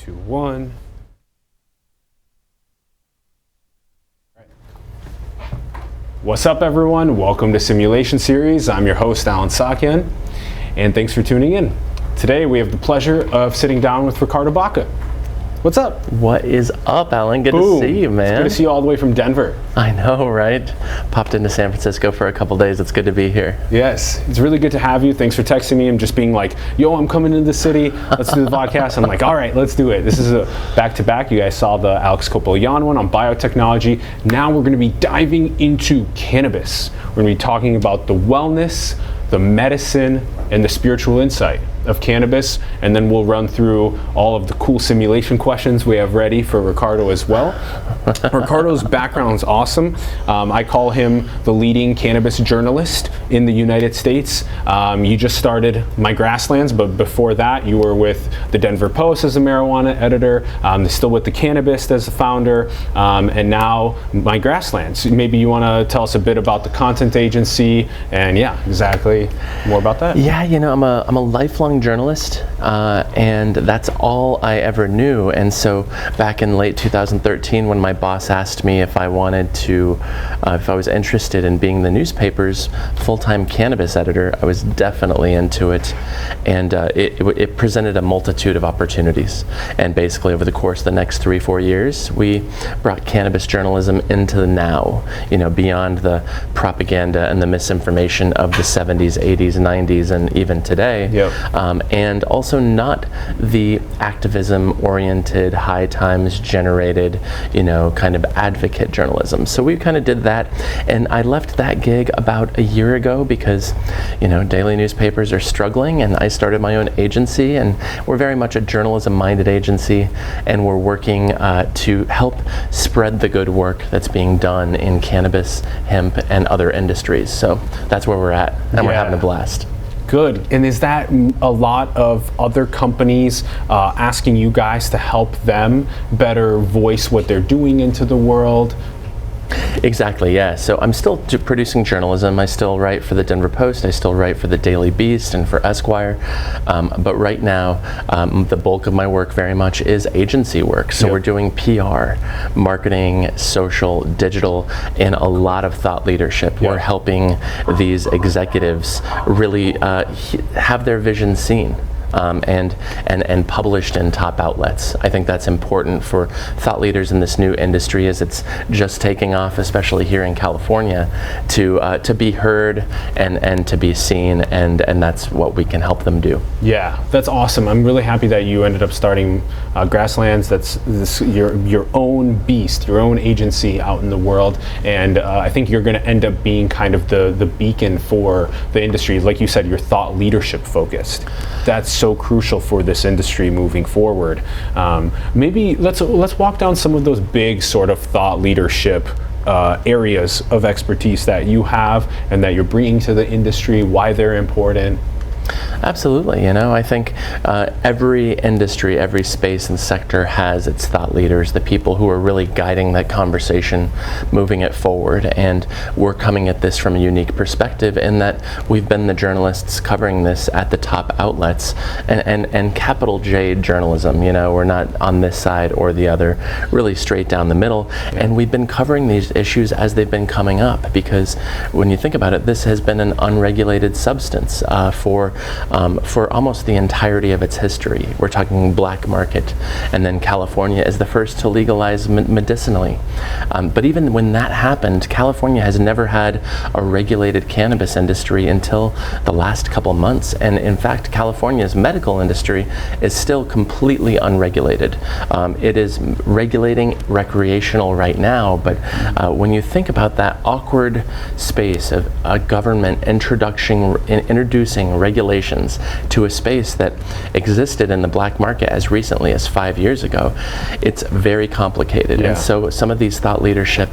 2, 1. What's up, everyone? Welcome to Simulation Series. I'm your host, Alan Sakyan, and thanks for tuning in. Today, we have the pleasure of sitting down with Ricardo Baca. What's up? What is up, Alan? Good to see you, man. It's good to see you all the way from Denver. I know, right? Popped into San Francisco for a couple days. It's good to be here. Yes, it's really good to have you. Thanks for texting me and just being like, yo, I'm coming into the city. Let's do the podcast. I'm like, all right, let's do it. This is a back-to-back. You guys saw the Alex Copoyan one on biotechnology. Now we're going to be diving into cannabis. We're going to be talking about the wellness, the medicine, and the spiritual insight of cannabis, and then we'll run through all of the cool simulation questions we have ready for Ricardo as well. Ricardo's background is awesome. I call him the leading cannabis journalist in the United States. You just started My Grasslands, but before that you were with the Denver Post as a marijuana editor, still with the Cannabist as a founder, and now My Grasslands. Maybe you want to tell us a bit about the content agency, and yeah, exactly, more about that. Yeah, you know, I'm a lifelong journalist, and that's all I ever knew. And so back in late 2013, when my boss asked me if I wanted to, if I was interested in being the newspaper's full-time cannabis editor, I was definitely into it. And it presented a multitude of opportunities. And basically over the course of the next 3-4 years, we brought cannabis journalism into the now, you know, beyond the propaganda and the misinformation of the 70s, 80s, 90s, and even today. Yep. And also not the activism-oriented, high times generated, you know, kind of advocate journalism. So we kind of did that, and I left that gig about a year ago because, you know, daily newspapers are struggling, and I started my own agency, and we're very much a journalism-minded agency, and we're working to help spread the good work that's being done in cannabis, hemp, and other industries. So that's where we're at, and we're having a blast. Good. And is that a lot of other companies asking you guys to help them better voice what they're doing into the world? Exactly, yeah. So I'm still producing journalism. I still write for the Denver Post. I still write for the Daily Beast and for Esquire. But right now, the bulk of my work very much is agency work. So we're doing PR, marketing, social, digital, and a lot of thought leadership. We're helping these executives really have their vision seen. And published in top outlets. I think that's important for thought leaders in this new industry as it's just taking off, especially here in California, to be heard and to be seen, and that's what we can help them do. Yeah, that's awesome. I'm really happy that you ended up starting Grasslands. That's your own beast, your own agency out in the world, and I think you're going to end up being kind of the beacon for the industry. Like you said, you're thought leadership focused. That's so crucial for this industry moving forward. Maybe let's walk down some of those big sort of thought leadership areas of expertise that you have and that you're bringing to the industry, why they're important. Absolutely. You know, I think every industry, every space and sector has its thought leaders, the people who are really guiding that conversation, moving it forward. And we're coming at this from a unique perspective in that we've been the journalists covering this at the top outlets and capital J journalism. You know, we're not on this side or the other, really straight down the middle. And we've been covering these issues as they've been coming up, because when you think about it, this has been an unregulated substance for almost the entirety of its history. We're talking black market, and then California is the first to legalize medicinally. But even when that happened, California has never had a regulated cannabis industry until the last couple months. And in fact, California's medical industry is still completely unregulated. It is regulating recreational right now, but when you think about that awkward space of a government introducing regulations to a space that existed in the black market as recently as 5 years ago, it's very complicated. And so some of these thought leadership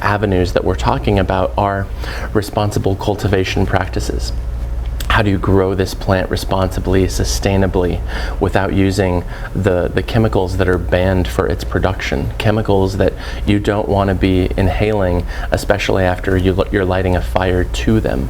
avenues that we're talking about are responsible cultivation practices. how do you grow this plant responsibly, sustainably, without using the chemicals that are banned for its production, chemicals that you don't want to be inhaling, especially after you're lighting a fire to them.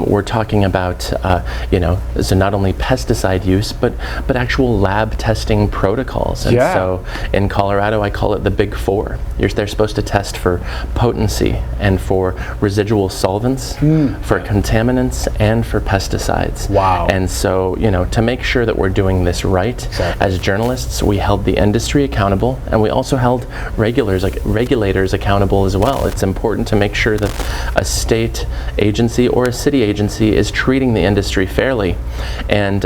We're talking about, so not only pesticide use, but actual lab testing protocols. And so in Colorado, I call it the Big Four. They're supposed to test for potency and for residual solvents, for contaminants, and for pesticides. Wow. And so, to make sure that we're doing this right, as journalists, we held the industry accountable, and we also held regulators accountable as well. It's important to make sure that a state agency or a city agency is treating the industry fairly. And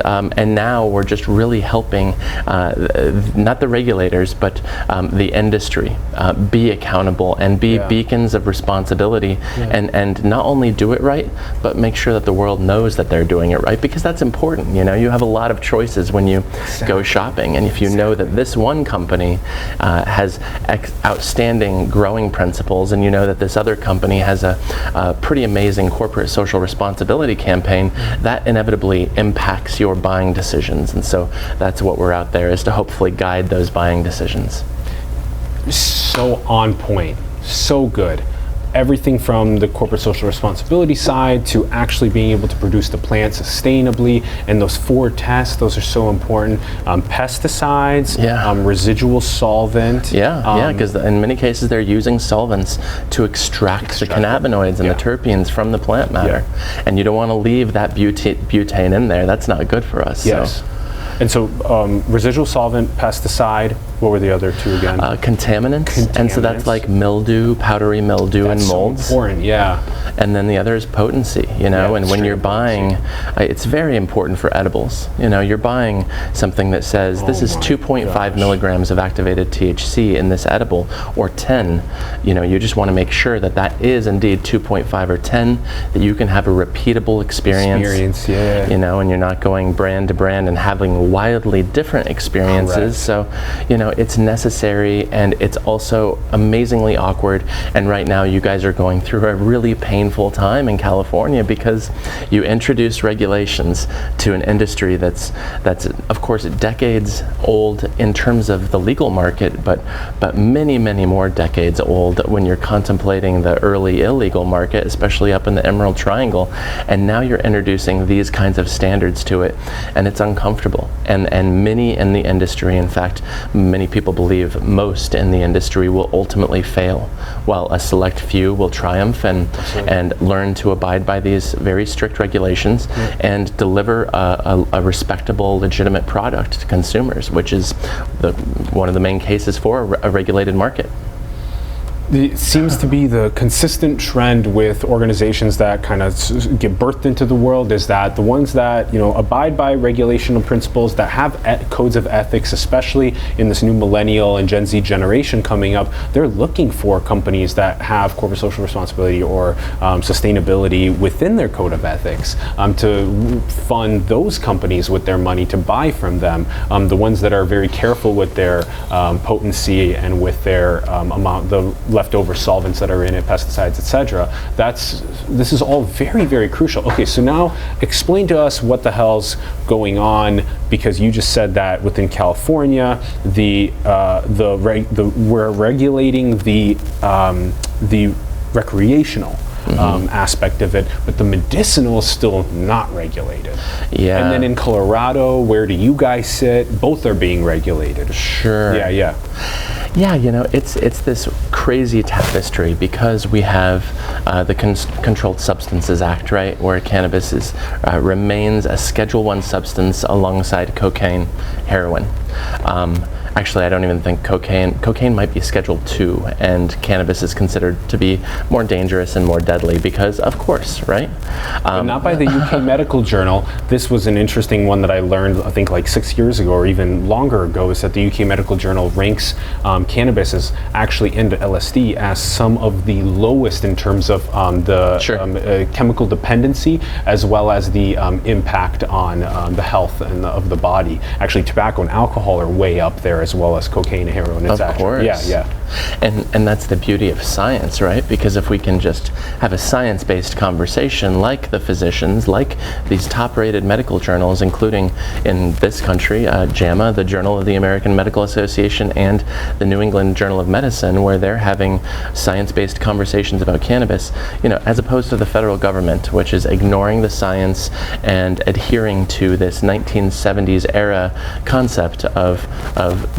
now we're just really helping, not the regulators, but the industry be accountable and be beacons of responsibility, and not only do it right, but make sure that the world knows that they're doing it right, because that's important. You have a lot of choices when you go shopping, and if you know that this one company has outstanding growing principles, and you know that this other company has a pretty amazing corporate social responsibility campaign, that inevitably impacts your buying decisions. And so that's what we're out there, is to hopefully guide those buying decisions. So on point, so good. Everything from the corporate social responsibility side to actually being able to produce the plant sustainably, and those 4 tests, those are so important. Pesticides, residual solvent. Because in many cases they're using solvents to extract the cannabinoids and the terpenes from the plant matter. And you don't want to leave that butane in there. That's not good for us. Yes. So. And so residual solvent, pesticide, what were the other 2 again? Contaminants. And so that's like mildew, powdery mildew, and molds. So important, And then the other is potency, and when you're buying, it's very important for edibles. You're buying something that says this is 2.5 milligrams of activated THC in this edible, or 10. You just want to make sure that that is indeed 2.5 or 10, that you can have a repeatable experience. And you're not going brand to brand and having wildly different experiences. Correct. So, it's necessary, and it's also amazingly awkward. And right now you guys are going through a really painful time in California, because you introduce regulations to an industry that's of course decades old in terms of the legal market, but many, many more decades old when you're contemplating the early illegal market, especially up in the Emerald Triangle. And now you're introducing these kinds of standards to it, and it's uncomfortable. And many in the industry, in fact, many people believe most in the industry, will ultimately fail, while a select few will triumph and learn to abide by these very strict regulations and deliver a respectable, legitimate product to consumers, which is one of the main cases for a regulated market. It seems to be the consistent trend with organizations that kind of get birthed into the world, is that the ones that abide by regulational principles, that have codes of ethics, especially in this new millennial and Gen Z generation coming up, they're looking for companies that have corporate social responsibility or sustainability within their code of ethics, to fund those companies with their money, to buy from them. The ones that are very careful with their potency and with their amount, the leftover solvents that are in it, pesticides, etc. This is all very, very crucial. Okay, so now explain to us what the hell's going on, because you just said that within California, we're regulating the recreational aspect of it, but the medicinal is still not regulated. And then in Colorado, where do you guys sit? Both are being regulated. Sure. It's this crazy tapestry, because we have the Controlled Substances Act, right, where cannabis remains a Schedule I substance alongside cocaine, heroin. Actually, I don't even think cocaine might be Schedule II, and cannabis is considered to be more dangerous and more deadly because, of course, right? But not by the UK Medical Journal. This was an interesting one that I learned, I think, like 6 years ago or even longer ago, is that the UK Medical Journal ranks cannabis as actually, and LSD, as some of the lowest in terms of chemical dependency, as well as the impact on the health of the body. Actually, tobacco and alcohol are way up there as well as cocaine, heroin, etc. Of course. Yeah. And that's the beauty of science, right? Because if we can just have a science-based conversation like the physicians, like these top-rated medical journals, including in this country, JAMA, the Journal of the American Medical Association, and the New England Journal of Medicine, where they're having science-based conversations about cannabis, as opposed to the federal government, which is ignoring the science and adhering to this 1970s era concept of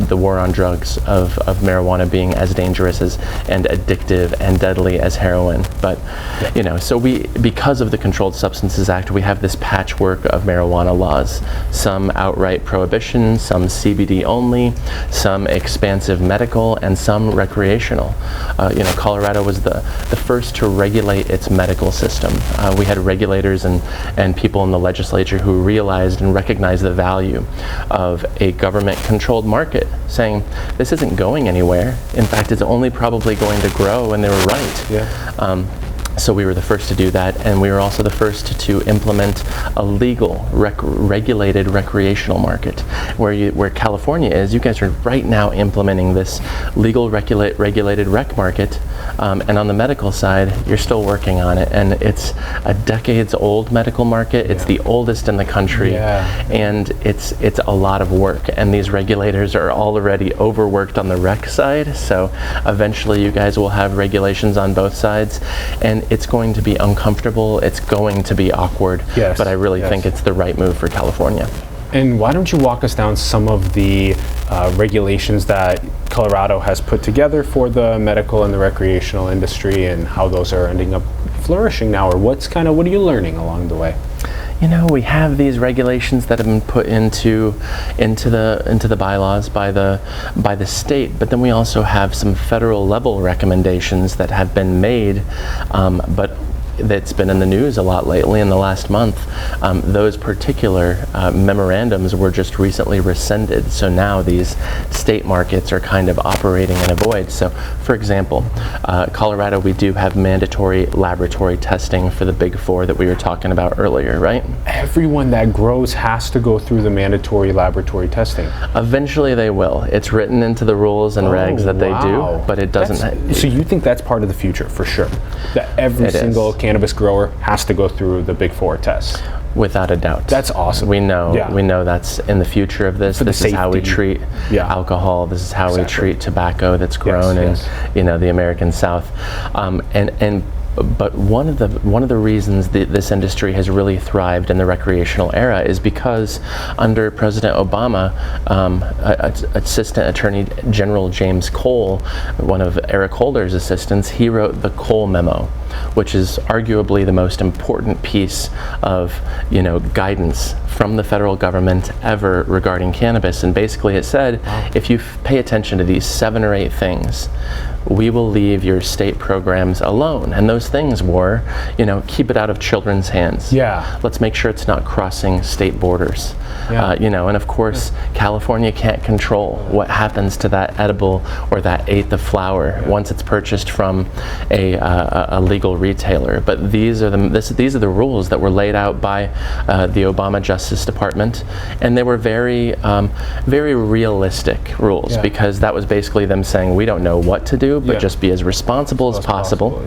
the war on drugs, of marijuana being as dangerous and addictive and deadly as heroin. But so because of the Controlled Substances Act, we have this patchwork of marijuana laws, some outright prohibition, some CBD only, some expansive medical, and some recreational. Colorado was the first to regulate its medical system. We had regulators and people in the legislature who realized and recognized the value of a government-controlled market, saying this isn't going anywhere. In fact, it's only probably going to grow, and they were right. Yeah. So we were the first to do that, and we were also the first to implement a legal, regulated recreational market. Where California is, you guys are right now implementing this legal, regulated rec market, and on the medical side, you're still working on it. And it's a decades-old medical market. It's the oldest in the country, and it's a lot of work. And these regulators are already overworked on the rec side. So eventually, you guys will have regulations on both sides, and it's going to be uncomfortable, it's going to be awkward, but I really think it's the right move for California. And why don't you walk us down some of the regulations that Colorado has put together for the medical and the recreational industry, and how those are ending up flourishing now, or what are you learning along the way? We have these regulations that have been put into the bylaws by the state, but then we also have some federal level recommendations that have been made, but that's been in the news a lot lately in the last month. Those particular memorandums were just recently rescinded, so now these state markets are kind of operating in a void. So, for example, Colorado, we do have mandatory laboratory testing for the Big Four that we were talking about earlier, right? Everyone that grows has to go through the mandatory laboratory testing. Eventually they will. It's written into the rules and regs that they do, but it doesn't. So you think that's part of the future, for sure? That every single cannabis grower has to go through the Big Four tests? Without a doubt. That's awesome. We know that's in the future of this. This is how we treat alcohol. This is how we treat tobacco that's grown in the American South. But one of the reasons this industry has really thrived in the recreational era is because under President Obama, Assistant Attorney General James Cole, one of Eric Holder's assistants, he wrote the Cole Memo, which is arguably the most important piece of guidance from the federal government ever regarding cannabis. And basically it said, if you pay attention to these 7 or 8 things, we will leave your state programs alone. And those things were, keep it out of children's hands. Let's make sure it's not crossing state borders. And of course, California can't control what happens to that edible or that eighth of flower once it's purchased from a legal retailer. But these are the rules that were laid out by the Obama Justice Department, and they were very realistic rules, because that was basically them saying, we don't know what to do, but just be as responsible as possible.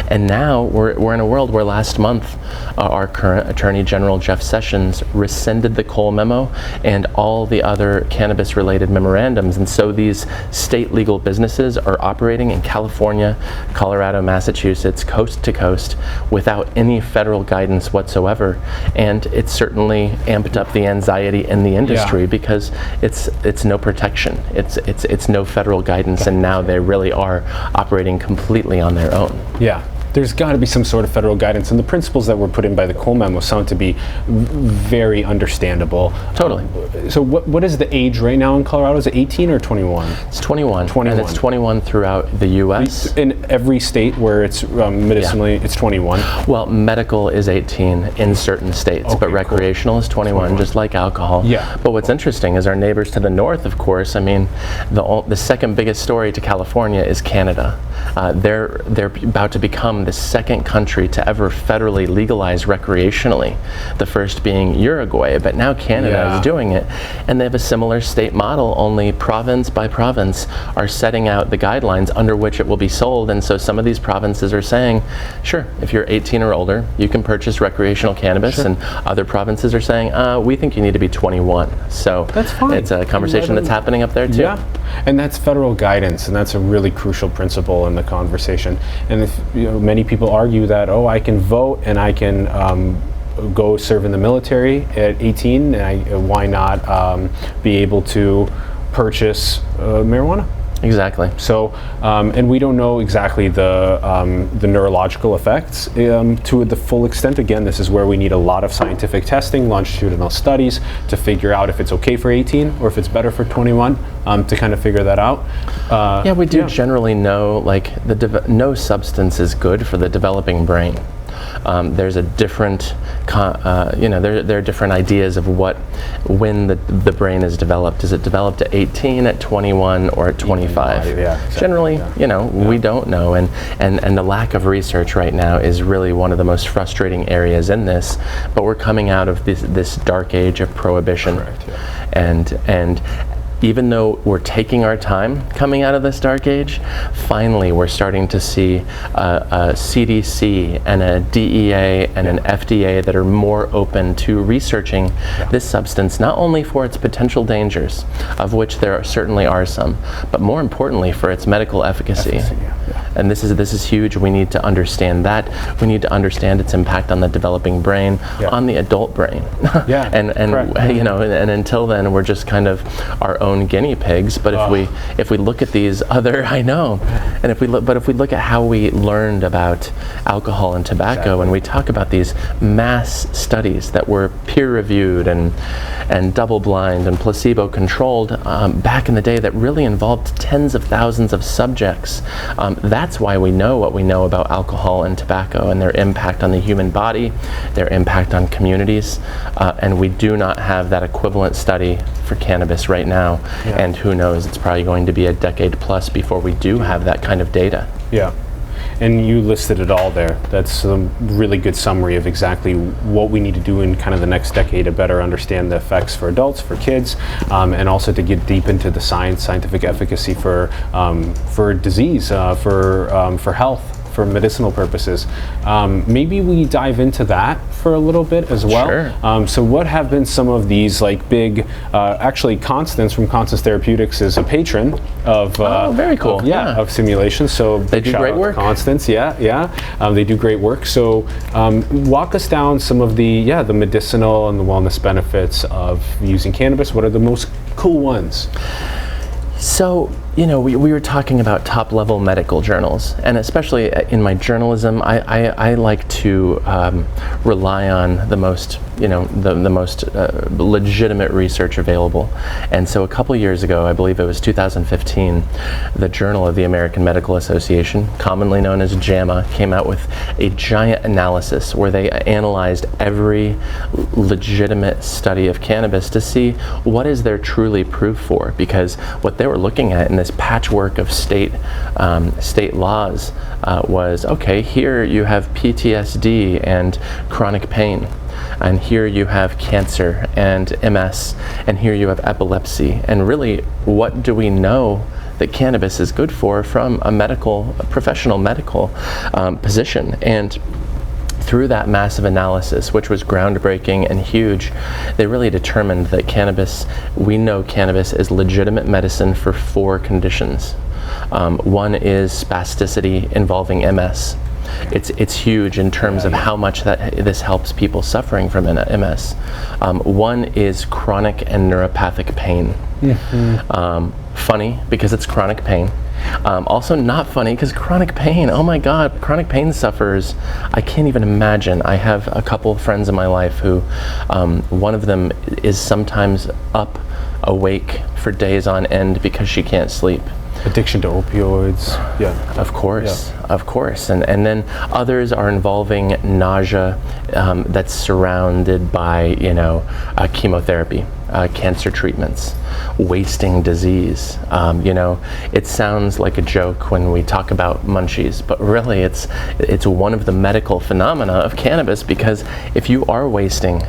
And now we're in a world where last month our current Attorney General Jeff Sessions rescinded the Cole Memo and all the other cannabis related memorandums, and so these state legal businesses are operating in California, Colorado, Massachusetts, coast to coast without any federal guidance whatsoever. And it's certainly amped up the anxiety in the industry because it's no protection, it's no federal guidance, and now they really are operating completely on their own. There's got to be some sort of federal guidance, and the principles that were put in by the Cole Memo sound to be very understandable. Totally. So what is the age right now in Colorado? Is it 18 or 21? It's 21. And it's 21 throughout the U.S. In every state where it's medicinally, it's 21? Well, medical is 18 in certain states, but recreational is 21, just like alcohol. But what's interesting is our neighbors to the north, of course, I mean, the second biggest story to California is Canada. They're about to become become the second country to ever federally legalize recreationally, the first being Uruguay, but now Canada is doing it, and they have a similar state model, only province by province are setting out the guidelines under which it will be sold. And so some of these provinces are saying, sure, if you're 18 or older, you can purchase recreational cannabis, and other provinces are saying, we think you need to be 21. So that's fine. It's a conversation that's happening up there too. Yeah, and that's federal guidance, and that's a really crucial principle in the conversation. And if many people argue that, I can vote and I can go serve in the military at 18, and why not be able to purchase marijuana? Exactly. So, and we don't know exactly the neurological effects to the full extent. Again, this is where we need a lot of scientific testing, longitudinal studies to figure out if it's okay for 18 or if it's better for 21, to kind of figure that out. We do generally know, like, no substance is good for the developing brain. There's a different, there are different ideas of when the brain is developed. Is it developed at 18, at 21, or at 25? Exactly. Generally, we don't know, and the lack of research right now is really one of the most frustrating areas in this. But we're coming out of this dark age of prohibition. Correct, and even though we're taking our time coming out of this dark age, finally we're starting to see a CDC and a DEA and an FDA that are more open to researching this substance, not only for its potential dangers, of which there certainly are some, but more importantly for its medical efficacy. And this is huge. We need to understand that. We need to understand its impact on the developing brain, on the adult brain. and until then, we're just kind of our own guinea pigs. But if we look at these other, and if we look at how we learned about alcohol and tobacco, and we talk about these mass studies that were peer-reviewed and double-blind and placebo-controlled back in the day, that really involved tens of thousands of subjects. That's why we know what we know about alcohol and tobacco and their impact on the human body, their impact on communities, and we do not have that equivalent study for cannabis right now. And who knows, it's probably going to be a decade plus before we do have that kind of data. And you listed it all there. That's a really good summary of exactly what we need to do in kind of the next decade to better understand the effects for adults, for kids, and also to get deep into the scientific efficacy for disease, for health, for medicinal purposes. Maybe we dive into that for a little bit as well. Sure. So what have been some of these like big, actually Constance from Constance Therapeutics is a patron of very cool. of simulations. So they do great work. Constance, they do great work. So walk us down some of the medicinal and the wellness benefits of using cannabis. What are the most cool ones? So, we were talking about top-level medical journals, and especially in my journalism, I like to rely on the most, the most legitimate research available. And so a couple years ago, I believe it was 2015, the Journal of the American Medical Association, commonly known as JAMA, came out with a giant analysis where they analyzed every legitimate study of cannabis to see what is there truly proof for, because what they were looking at in this patchwork of state laws was, okay, here you have PTSD and chronic pain, and here you have cancer and MS, and here you have epilepsy, and really, what do we know that cannabis is good for from a professional medical position? And through that massive analysis, which was groundbreaking and huge, they really determined that we know cannabis is legitimate medicine for 4 conditions. One is spasticity involving MS. It's huge in terms of how much this helps people suffering from MS. One is chronic and neuropathic pain. Funny, because it's chronic pain. Also not funny, because chronic pain, oh my God, chronic pain sufferers, I can't even imagine. I have a couple of friends in my life who, one of them is sometimes awake for days on end because she can't sleep. Addiction to opioids. Of course. And then others are involving nausea that's surrounded by, chemotherapy. cancer treatments, wasting disease. It sounds like a joke when we talk about munchies, but really it's one of the medical phenomena of cannabis, because if you are wasting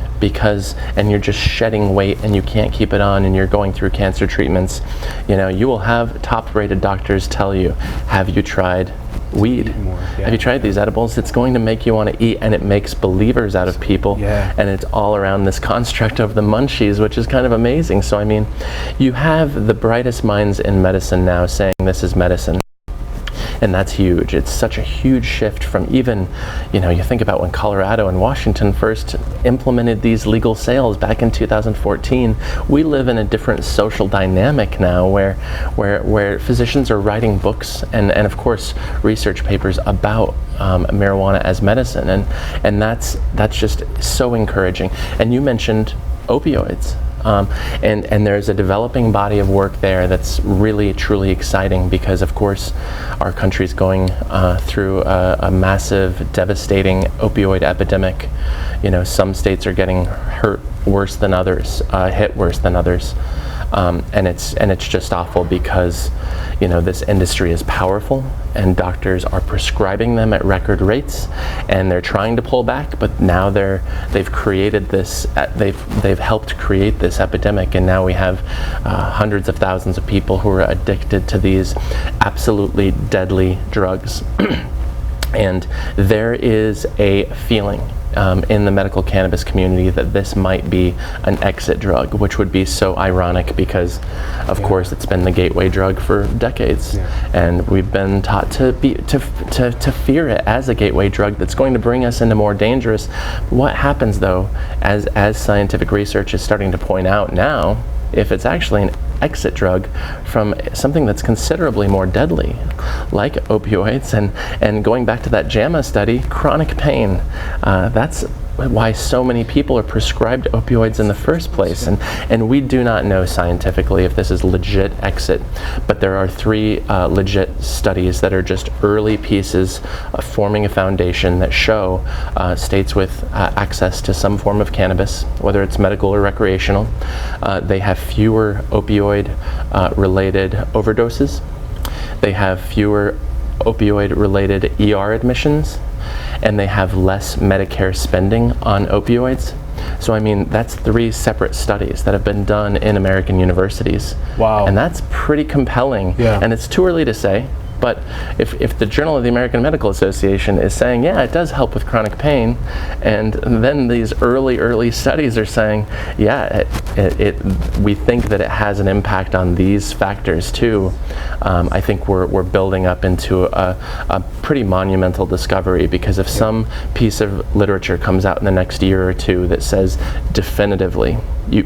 and you're just shedding weight and you can't keep it on and you're going through cancer treatments, you will have top-rated doctors tell you, have you tried weed? Have you tried these edibles? It's going to make you want to eat, and it makes believers out of people. And it's all around this construct of the munchies, which is kind of amazing. So I mean, you have the brightest minds in medicine now saying this is medicine. And that's huge. It's such a huge shift from even, you think about when Colorado and Washington first implemented these legal sales back in 2014. We live in a different social dynamic now where physicians are writing books and of course research papers about marijuana as medicine, and that's just so encouraging. And you mentioned opioids. And there's a developing body of work there that's really, truly exciting, because of course our country's going through a massive, devastating opioid epidemic. Some states are getting hit worse than others. And it's just awful, because this industry is powerful and doctors are prescribing them at record rates, and they're trying to pull back, but now they've created this, they've helped create this epidemic, and now we have hundreds of thousands of people who are addicted to these absolutely deadly drugs. And there is a feeling in the medical cannabis community that this might be an exit drug, which would be so ironic, because of course it's been the gateway drug for decades, and we've been taught to fear it as a gateway drug that's going to bring us into more dangerous. What happens though, as scientific research is starting to point out now, if it's actually an exit drug from something that's considerably more deadly, like opioids, and going back to that JAMA study, chronic pain, that's why so many people are prescribed opioids in the first place. And we do not know scientifically if this is legit exit, but there are 3 legit studies that are just early pieces of forming a foundation that show states with access to some form of cannabis, whether it's medical or recreational, they have fewer opioid related overdoses, they have fewer opioid related ER admissions, and they have less Medicare spending on opioids. So I mean, that's 3 separate studies that have been done in American universities. Wow. And that's pretty compelling. And it's too early to say, but if the Journal of the American Medical Association is saying, yeah, it does help with chronic pain, and then these early studies are saying, yeah, we think that it has an impact on these factors too, I think we're building up into a pretty monumental discovery, because if some piece of literature comes out in the next year or 2 that says definitively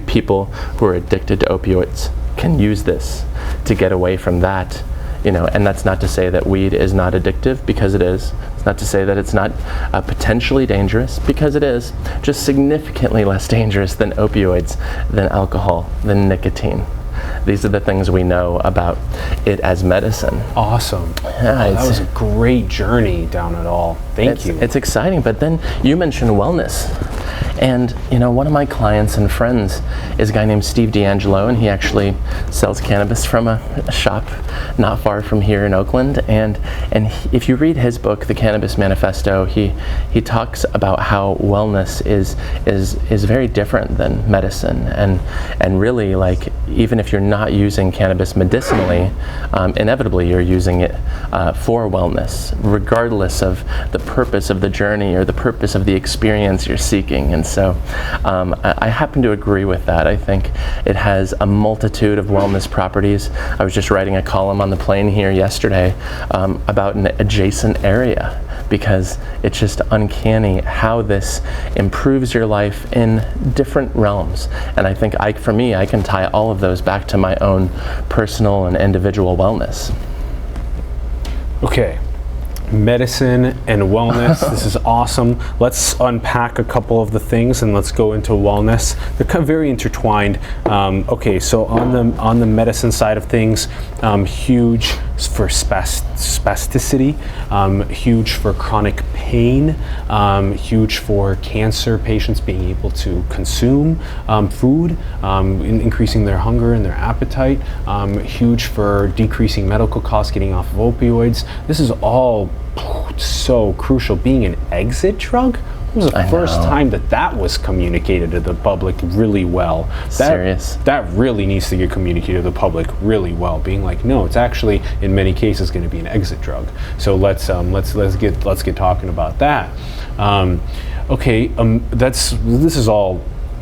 people who are addicted to opioids can use this to get away from that, and that's not to say that weed is not addictive, because it is. It's not to say that it's not potentially dangerous, because it is. Just significantly less dangerous than opioids, than alcohol, than nicotine. These are the things we know about it as medicine. Awesome. Yeah, that was a great journey down it all. Thank you. It's exciting, but then you mentioned wellness. And one of my clients and friends is a guy named Steve D'Angelo, and he actually sells cannabis from a shop not far from here in Oakland. And if you read his book, The Cannabis Manifesto, he talks about how wellness is very different than medicine, and really, like, even if you're not using cannabis medicinally, inevitably you're using it for wellness, regardless of the purpose of the journey or the purpose of the experience you're seeking. And so I happen to agree with that. I think it has a multitude of wellness properties. I was just writing a column on the plane here yesterday about an adjacent area, because it's just uncanny how this improves your life in different realms. And I think for me, I can tie all of those back to my own personal and individual wellness. Okay. Medicine and wellness. This is awesome. Let's unpack a couple of the things and let's go into wellness. They're kind of very intertwined. Okay, so on the medicine side of things, huge for spasticity, huge for chronic pain, huge for cancer patients being able to consume food, increasing their hunger and their appetite, huge for decreasing medical costs, getting off of opioids. This is all so crucial. Being an exit drug, it was the first time that was communicated to the public really well. That really needs to get communicated to the public really well. Being like, no, it's actually in many cases going to be an exit drug. So let's get talking about that. This is all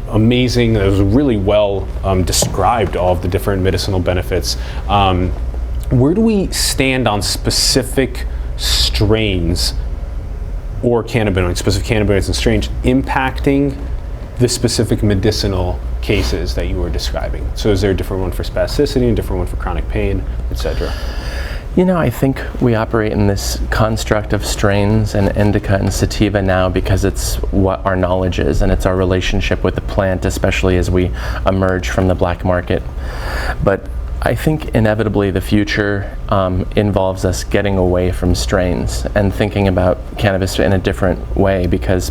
amazing. It was really well described, all of the different medicinal benefits. Where do we stand on specific strains or specific cannabinoids and strains impacting the specific medicinal cases that you were describing? So is there a different one for spasticity, a different one for chronic pain, etc.? I think we operate in this construct of strains and indica and sativa now because it's what our knowledge is, and it's our relationship with the plant, especially as we emerge from the black market. But I think inevitably the future involves us getting away from strains and thinking about cannabis in a different way, because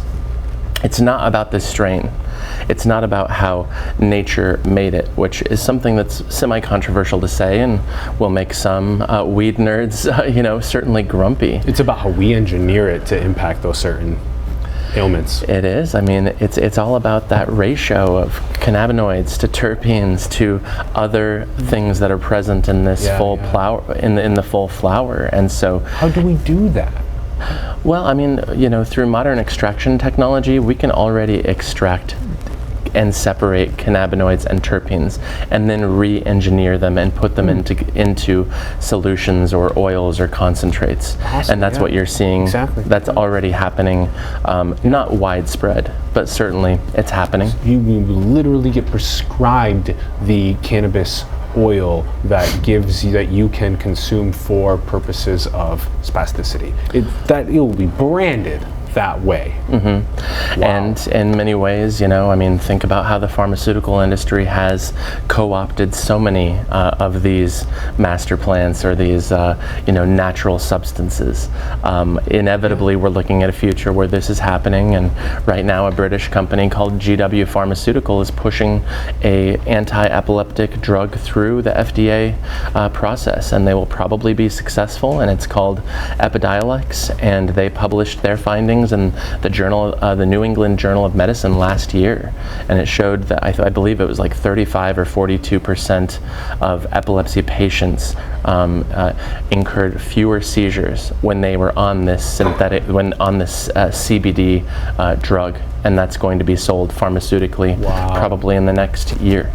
it's not about the strain. It's not about how nature made it, which is something that's semi-controversial to say and will make some weed nerds, certainly grumpy. It's about how we engineer it to impact those certain ailments. It is. I mean, it's all about that ratio of cannabinoids to terpenes to other things that are present in this flower, in the full flower. And so, how do we do that? Well, I mean, through modern extraction technology, we can already extract and separate cannabinoids and terpenes, and then re-engineer them and put them into solutions or oils or concentrates. Awesome, and that's what you're seeing. Exactly. That's already happening, not widespread, but certainly it's happening. You literally get prescribed the cannabis oil that you can consume for purposes of spasticity. It will be branded that way. Mm-hmm. Wow. And in many ways, think about how the pharmaceutical industry has co-opted so many of these master plants or these natural substances. Inevitably, we're looking at a future where this is happening, and right now a British company called GW Pharmaceutical is pushing a anti-epileptic drug through the FDA process, and they will probably be successful, and it's called Epidiolex, and they published their findings in the New England Journal of Medicine last year, and it showed that I believe it was like 35 or 42% of epilepsy patients incurred fewer seizures when they were on this CBD drug, and that's going to be sold pharmaceutically probably in the next year.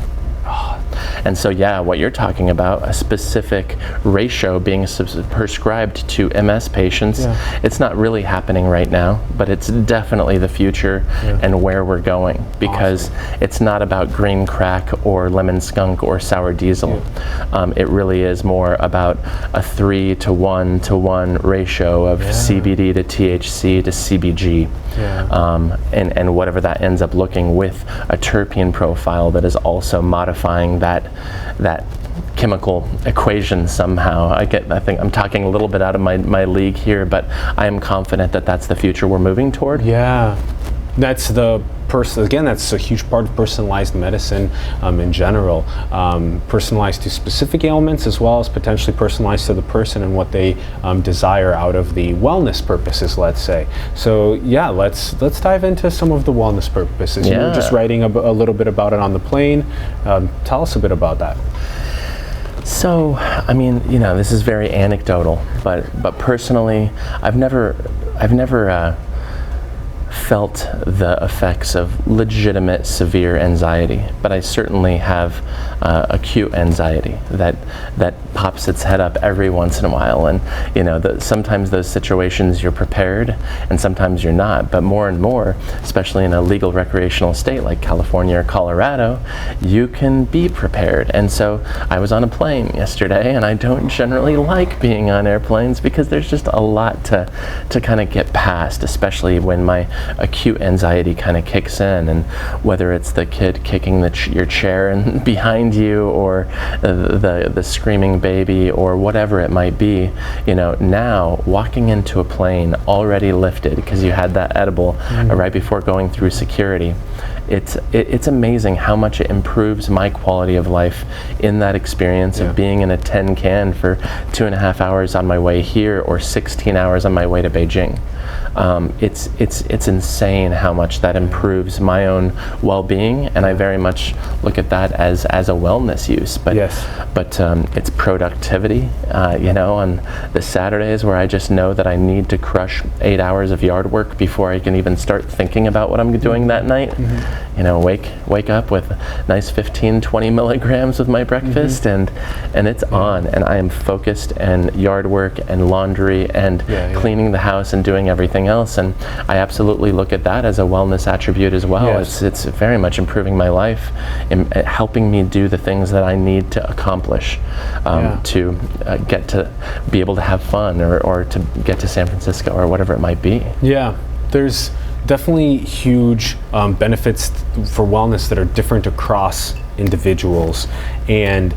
And so, what you're talking about, a specific ratio being prescribed to MS patients, it's not really happening right now, but it's definitely the future and where we're going, because it's not about green crack or lemon skunk or sour diesel. It really is more about a 3-to-1 ratio of CBD to THC to CBG. And whatever that ends up looking with a terpene profile that is also modifying that chemical equation somehow. I think I'm talking a little bit out of my league here, but I am confident that that's the future we're moving toward. That's that's a huge part of personalized medicine in general. Personalized to specific ailments, as well as potentially personalized to the person and what they desire out of the wellness purposes, let's say. So let's dive into some of the wellness purposes. You were just writing a little bit about it on the plane. Tell us a bit about that. So, this is very anecdotal, but personally, I've never felt the effects of legitimate severe anxiety, but I certainly have acute anxiety that pops its head up every once in a while, and sometimes those situations you're prepared and sometimes you're not, but more and more, especially in a legal recreational state like California or Colorado, you can be prepared. And so I was on a plane yesterday, and I don't generally like being on airplanes because there's just a lot to kind of get past, especially when my acute anxiety kind of kicks in, and whether it's the kid kicking your chair and behind you, or the screaming baby, or whatever it might be, now walking into a plane already lifted because you had that edible right before going through security, it's amazing how much it improves my quality of life in that experience of being in a 10 can for 2.5 hours on my way here, or 16 hours on my way to Beijing. It's insane how much that improves my own well-being, and I very much look at that as a wellness use. But it's productivity. On the Saturdays where I just know that I need to crush 8 hours of yard work before I can even start thinking about what I'm doing that night. Wake up with nice 15-20 milligrams with my breakfast, and it's on, and I am focused, and yard work and laundry and cleaning the house and doing everything else, and I absolutely look at that as a wellness attribute as well. It's very much improving my life, and helping me do the things that I need to accomplish to get to be able to have fun, or to get to San Francisco, or whatever it might be. Yeah, there's definitely huge benefits for wellness that are different across individuals, and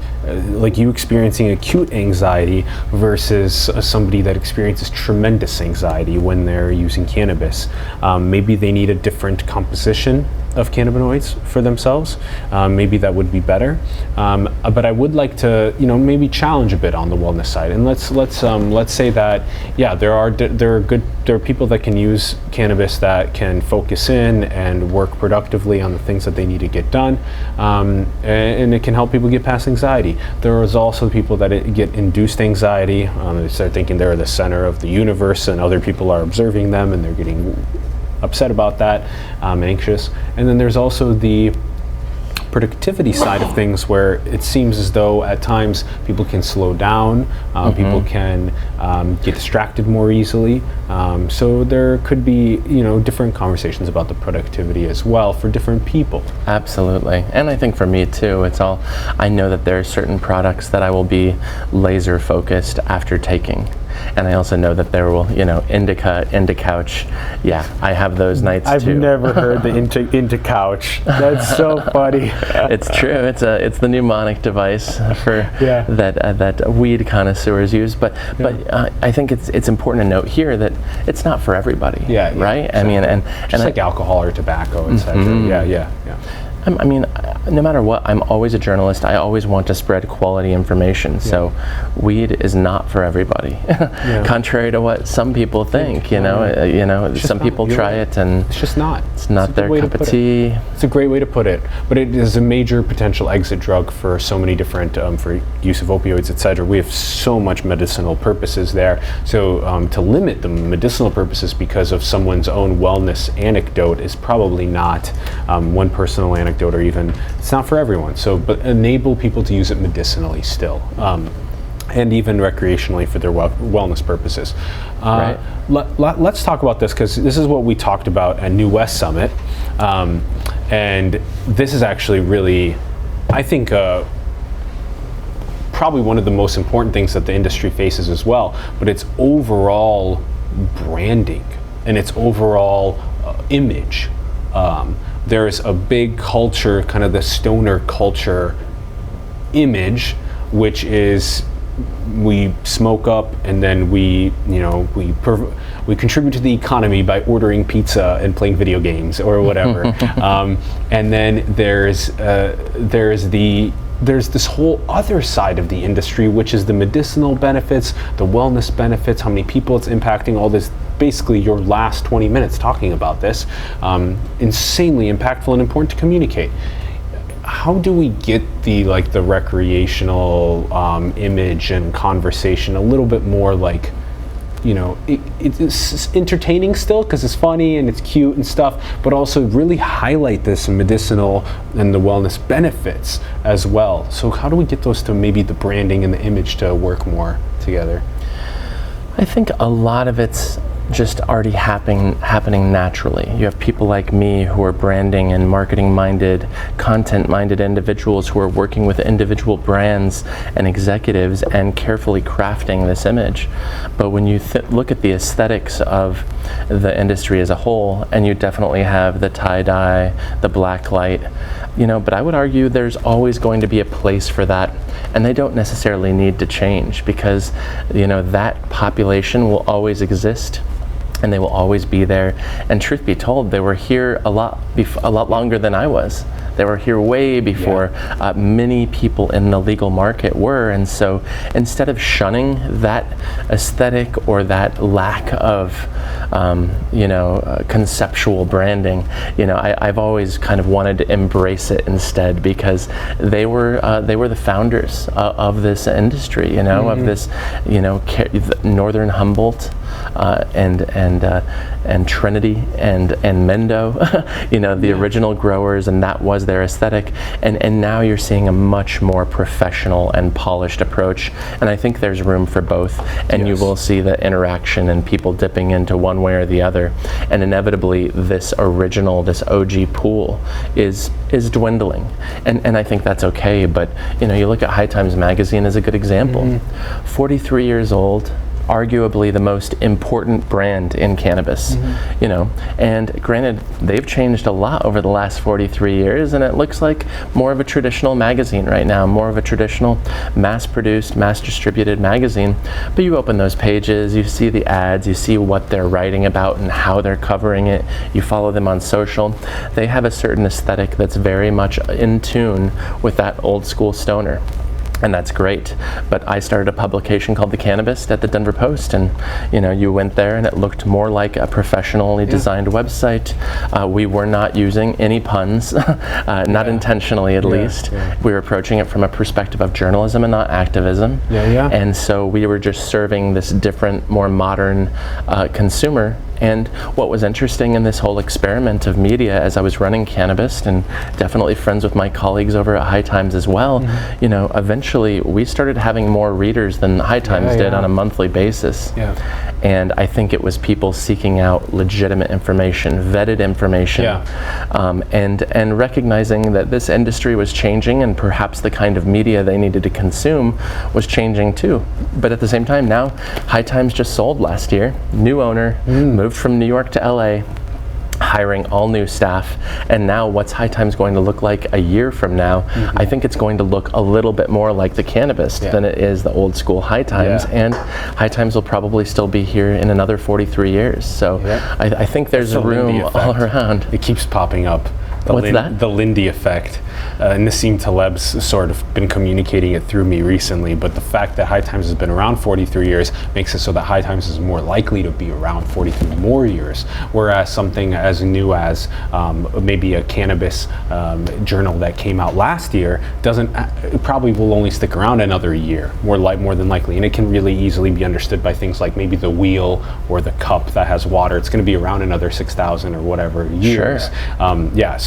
like you experiencing acute anxiety versus somebody that experiences tremendous anxiety when they're using cannabis. Maybe they need a different composition of cannabinoids for themselves. Maybe that would be better. But I would like to, maybe challenge a bit on the wellness side. And let's say that, there are people that can use cannabis that can focus in and work productively on the things that they need to get done, and it can help people get past anxiety. There is also people that get induced anxiety. They start thinking they're the center of the universe, and other people are observing them, and they're getting upset about that, anxious. And then there's also the productivity side of things, where it seems as though at times people can slow down, people can get distracted more easily. So there could be, different conversations about the productivity as well for different people. Absolutely. And I think for me too, I know that there are certain products that I will be laser focused after taking. And I also know that there will, indica couch. Yeah, I have those nights too. I've never heard the into couch. That's so funny. It's true. It's the mnemonic device for that weed connoisseurs use. But I think it's important to note here that it's not for everybody. Right. Exactly. I mean, and just like alcohol or tobacco, etc. Yeah. I mean, no matter what, I'm always a journalist. I always want to spread quality information. So weed is not for everybody. Contrary to what some people think, some people try it and it's just not. It's not their cup of tea. It's a great way to put it. But it is a major potential exit drug for so many different, for use of opioids, etc. We have so much medicinal purposes there. So to limit the medicinal purposes because of someone's own wellness anecdote is probably not one personal anecdote, or even it's not for everyone. So, but enable people to use it medicinally still, and even recreationally for their wellness purposes. Right. Let's talk about this, because this is what we talked about at New West Summit, and this is actually really, I think, probably one of the most important things that the industry faces as well. But it's overall branding and its overall image. There's a big culture, kind of the stoner culture image, which is we smoke up and then we contribute to the economy by ordering pizza and playing video games or whatever. And then there's this whole other side of the industry, which is the medicinal benefits, the wellness benefits, how many people it's impacting, all this. Basically your last 20 minutes talking about this, insanely impactful and important to communicate. How do we get the recreational image and conversation a little bit more like, it's entertaining still because it's funny and it's cute and stuff, but also really highlight this medicinal and the wellness benefits as well. So how do we get those to maybe the branding and the image to work more together? I think a lot of it's just already happening naturally. You have people like me who are branding and marketing minded, content minded individuals who are working with individual brands and executives and carefully crafting this image. But when you look at the aesthetics of the industry as a whole, and you definitely have the tie-dye, the black light, but I would argue there's always going to be a place for that, and they don't necessarily need to change, because that population will always exist and they will always be there. And truth be told, they were here a lot longer than I was. They were here way before many people in the legal market were. And so instead of shunning that aesthetic or that lack of conceptual branding, I've always kind of wanted to embrace it instead, because they were the founders of this industry, of this, Northern Humboldt and Trinity and Mendo, the original growers, and that was their aesthetic. And now you're seeing a much more professional and polished approach. And I think there's room for both. And you will see the interaction and people dipping into one way or the other. And inevitably, this OG pool is dwindling. And I think that's okay. But you look at High Times magazine as a good example. 43 years old, arguably the most important brand in cannabis, and granted, they've changed a lot over the last 43 years, and it looks like more of a traditional magazine right now, more of a traditional mass-produced, mass-distributed magazine. But you open those pages, you see the ads, you see what they're writing about and how they're covering it, you follow them on social. They have a certain aesthetic that's very much in tune with that old school stoner. And that's great. But I started a publication called The Cannabist at the Denver Post, and you went there and it looked more like a professionally designed website. We were not using any puns, not intentionally at least. We were approaching it from a perspective of journalism and not activism. And so we were just serving this different, more modern consumer. And what was interesting in this whole experiment of media, as I was running Cannabis, and definitely friends with my colleagues over at High Times as well, eventually we started having more readers than High Times did on a monthly basis. And I think it was people seeking out legitimate information, vetted information, and recognizing that this industry was changing, and perhaps the kind of media they needed to consume was changing too. But at the same time, now High Times just sold last year, new owner, moved from New York to LA, hiring all new staff, and now what's High Times going to look like a year from now? I think it's going to look a little bit more like the Cannabist than it is the old school High Times, and High Times will probably still be here in another 43 years. So I think there's room all around. It keeps popping up. What's that? The Lindy effect. Nassim Taleb's sort of been communicating it through me recently, but the fact that High Times has been around 43 years makes it so that High Times is more likely to be around 43 more years, whereas something as new as maybe a cannabis journal that came out last year it probably will only stick around another year, more than likely, and it can really easily be understood by things like maybe the wheel or the cup that has water. It's going to be around another 6,000 or whatever years.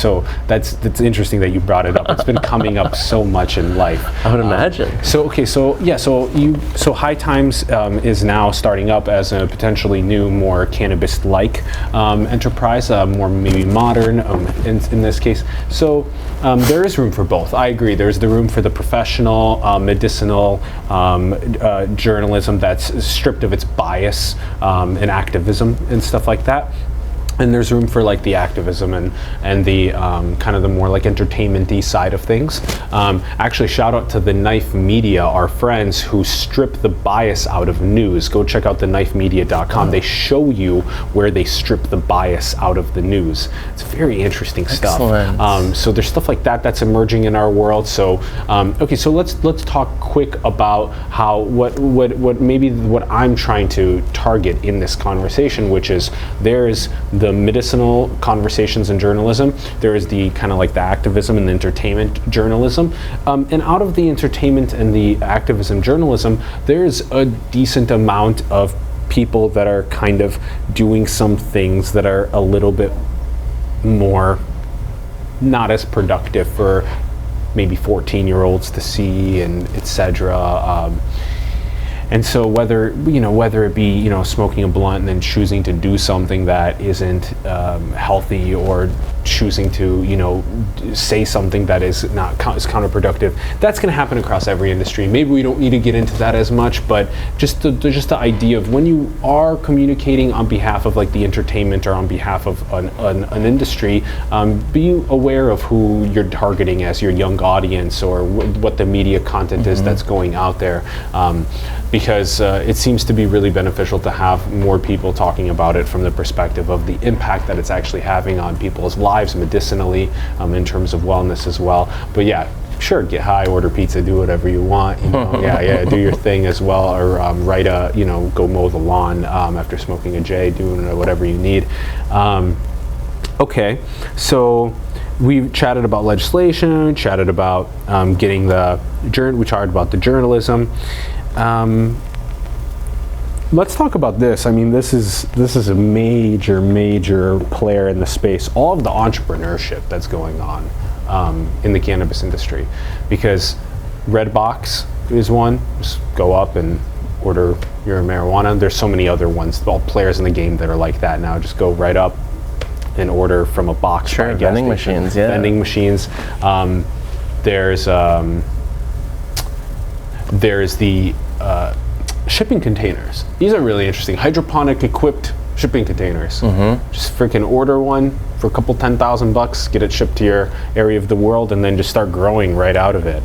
So that's interesting that you brought it up. It's been coming up so much in life. I would imagine. So High Times is now starting up as a potentially new, more cannabis-like enterprise, more maybe modern in this case. So there is room for both. I agree. There's the room for the professional, medicinal journalism that's stripped of its bias and activism and stuff like that. And there's room for like the activism and the kind of the more like entertainment-y side of things. Actually, shout out to the Knife Media, our friends who strip the bias out of news. Go check out theknifemedia.com. They show you where they strip the bias out of the news. It's very interesting stuff. So there's stuff like that that's emerging in our world. So so let's talk quick about how what I'm trying to target in this conversation, which is there's the medicinal conversations in journalism, there is the kind of like the activism and the entertainment journalism, and out of the entertainment and the activism journalism, there's a decent amount of people that are kind of doing some things that are a little bit more not as productive for maybe 14-year-olds to see, and etc. And so whether it be smoking a blunt and then choosing to do something that isn't healthy, or choosing to say something that is not is counterproductive, that's going to happen across every industry. Maybe we don't need to get into that as much, but just the idea of when you are communicating on behalf of like the entertainment or on behalf of an industry, be aware of who you're targeting as your young audience, or what the media content is that's going out there, because it seems to be really beneficial to have more people talking about it from the perspective of the impact that it's actually having on people's lives medicinally, in terms of wellness as well. But yeah, sure, get high, order pizza, do whatever you want, do your thing as well, or go mow the lawn after smoking a J, doing whatever you need. Okay, so we've chatted about legislation, chatted about we talked about the journalism. Let's talk about this. I mean, this is a major player in the space. All of the entrepreneurship that's going on in the cannabis industry, because Redbox is one. Just go up and order your marijuana. There's so many other ones. All players in the game that are like that now. Just go right up and order from a box. Sure, vending machines. Yeah, vending machines. There's the shipping containers. These are really interesting. Hydroponic equipped shipping containers. Just freaking order one for a couple $10,000, get it shipped to your area of the world, and then just start growing right out of it.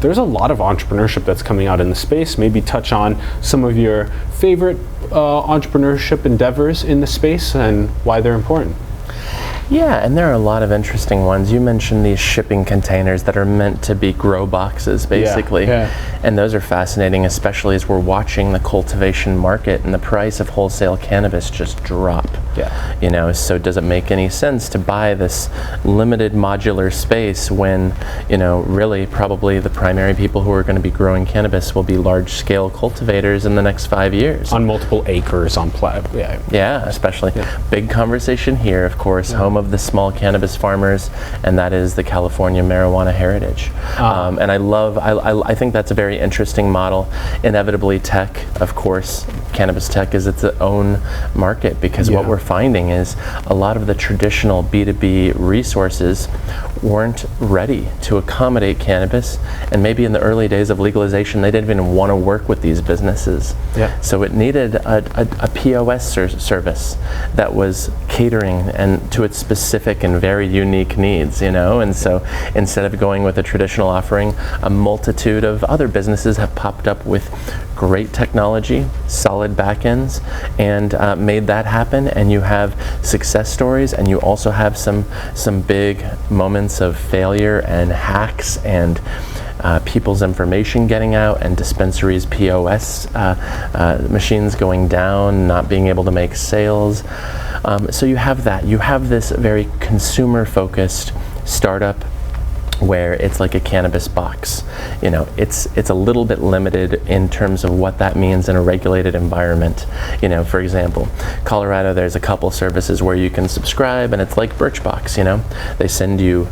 There's a lot of entrepreneurship that's coming out in the space. Maybe touch on some of your favorite entrepreneurship endeavors in the space and why they're important. Yeah, and there are a lot of interesting ones. You mentioned these shipping containers that are meant to be grow boxes, basically. Yeah. And those are fascinating, especially as we're watching the cultivation market and the price of wholesale cannabis just drop. Yeah. So does it make any sense to buy this limited modular space when, really probably the primary people who are going to be growing cannabis will be large-scale cultivators in the next 5 years? On multiple acres, Yeah, especially. Yeah. Big conversation here, of course, home of the small cannabis farmers, and that is the California marijuana heritage. And I think that's a very interesting model. Inevitably, tech, of course, cannabis tech is its own market, because what we're finding is a lot of the traditional B2B resources weren't ready to accommodate cannabis, and maybe in the early days of legalization they didn't even want to work with these businesses. So it needed a POS service that was catering and to its specific and very unique needs, and so instead of going with a traditional offering, a multitude of other businesses have popped up with great technology, solid backends, and made that happen. And you have success stories, and you also have some big moments of failure and hacks and people's information getting out, and dispensaries POS machines going down, not being able to make sales. So you have that. You have this very consumer-focused startup where it's like a cannabis box. It's a little bit limited in terms of what that means in a regulated environment. For example, Colorado, there's a couple services where you can subscribe, and it's like Birchbox. They send you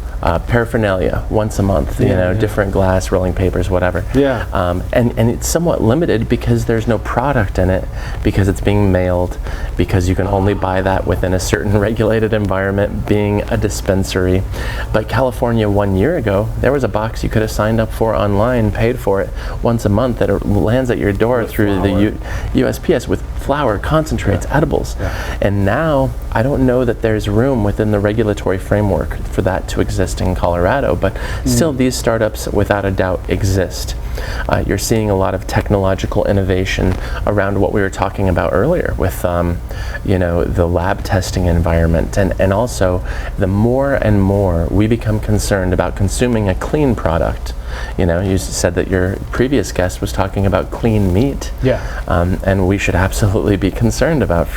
paraphernalia once a month, different glass, rolling papers, whatever. And it's somewhat limited because there's no product in it, because it's being mailed, because you can only buy that within a certain regulated environment, being a dispensary. But California 1 year ago, there was a box you could have signed up for online, paid for it once a month, that it lands at your door with through flour. The USPS with flour, concentrates, edibles. And now I don't know that there's room within the regulatory framework for that to exist in Colorado, but still these startups without a doubt exist. You're seeing a lot of technological innovation around what we were talking about earlier with the lab testing environment, and also the more and more we become concerned about consuming a clean product. You said that your previous guest was talking about clean meat. And we should absolutely be concerned about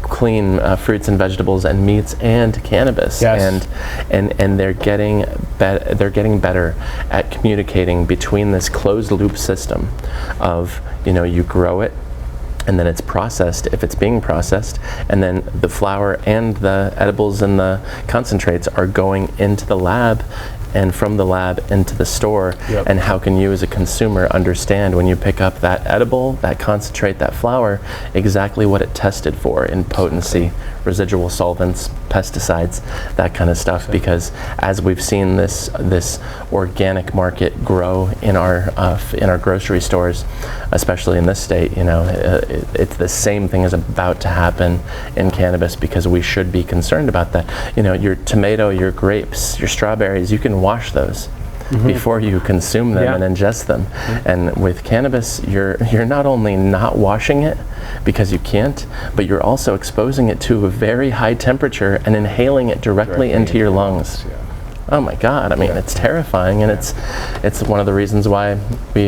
clean fruits and vegetables and meats and cannabis. And they're getting better at communicating between this closed loop system of you grow it, and then it's processed if it's being processed, and then the flour and the edibles and the concentrates are going into the lab and from the lab into the store. And how can you as a consumer understand when you pick up that edible, that concentrate, that flower, exactly what it tested for in potency, residual solvents, pesticides, that kind of stuff. Because as we've seen this organic market grow in our grocery stores, especially in this state, it's the same thing is about to happen in cannabis, because we should be concerned about that. Your tomato, your grapes, your strawberries, you can wash those before you consume them and ingest them. And with cannabis, you're not only not washing it because you can't, but you're also exposing it to a very high temperature and inhaling it directly into your lungs. Oh my God, I mean, it's terrifying, and it's one of the reasons why we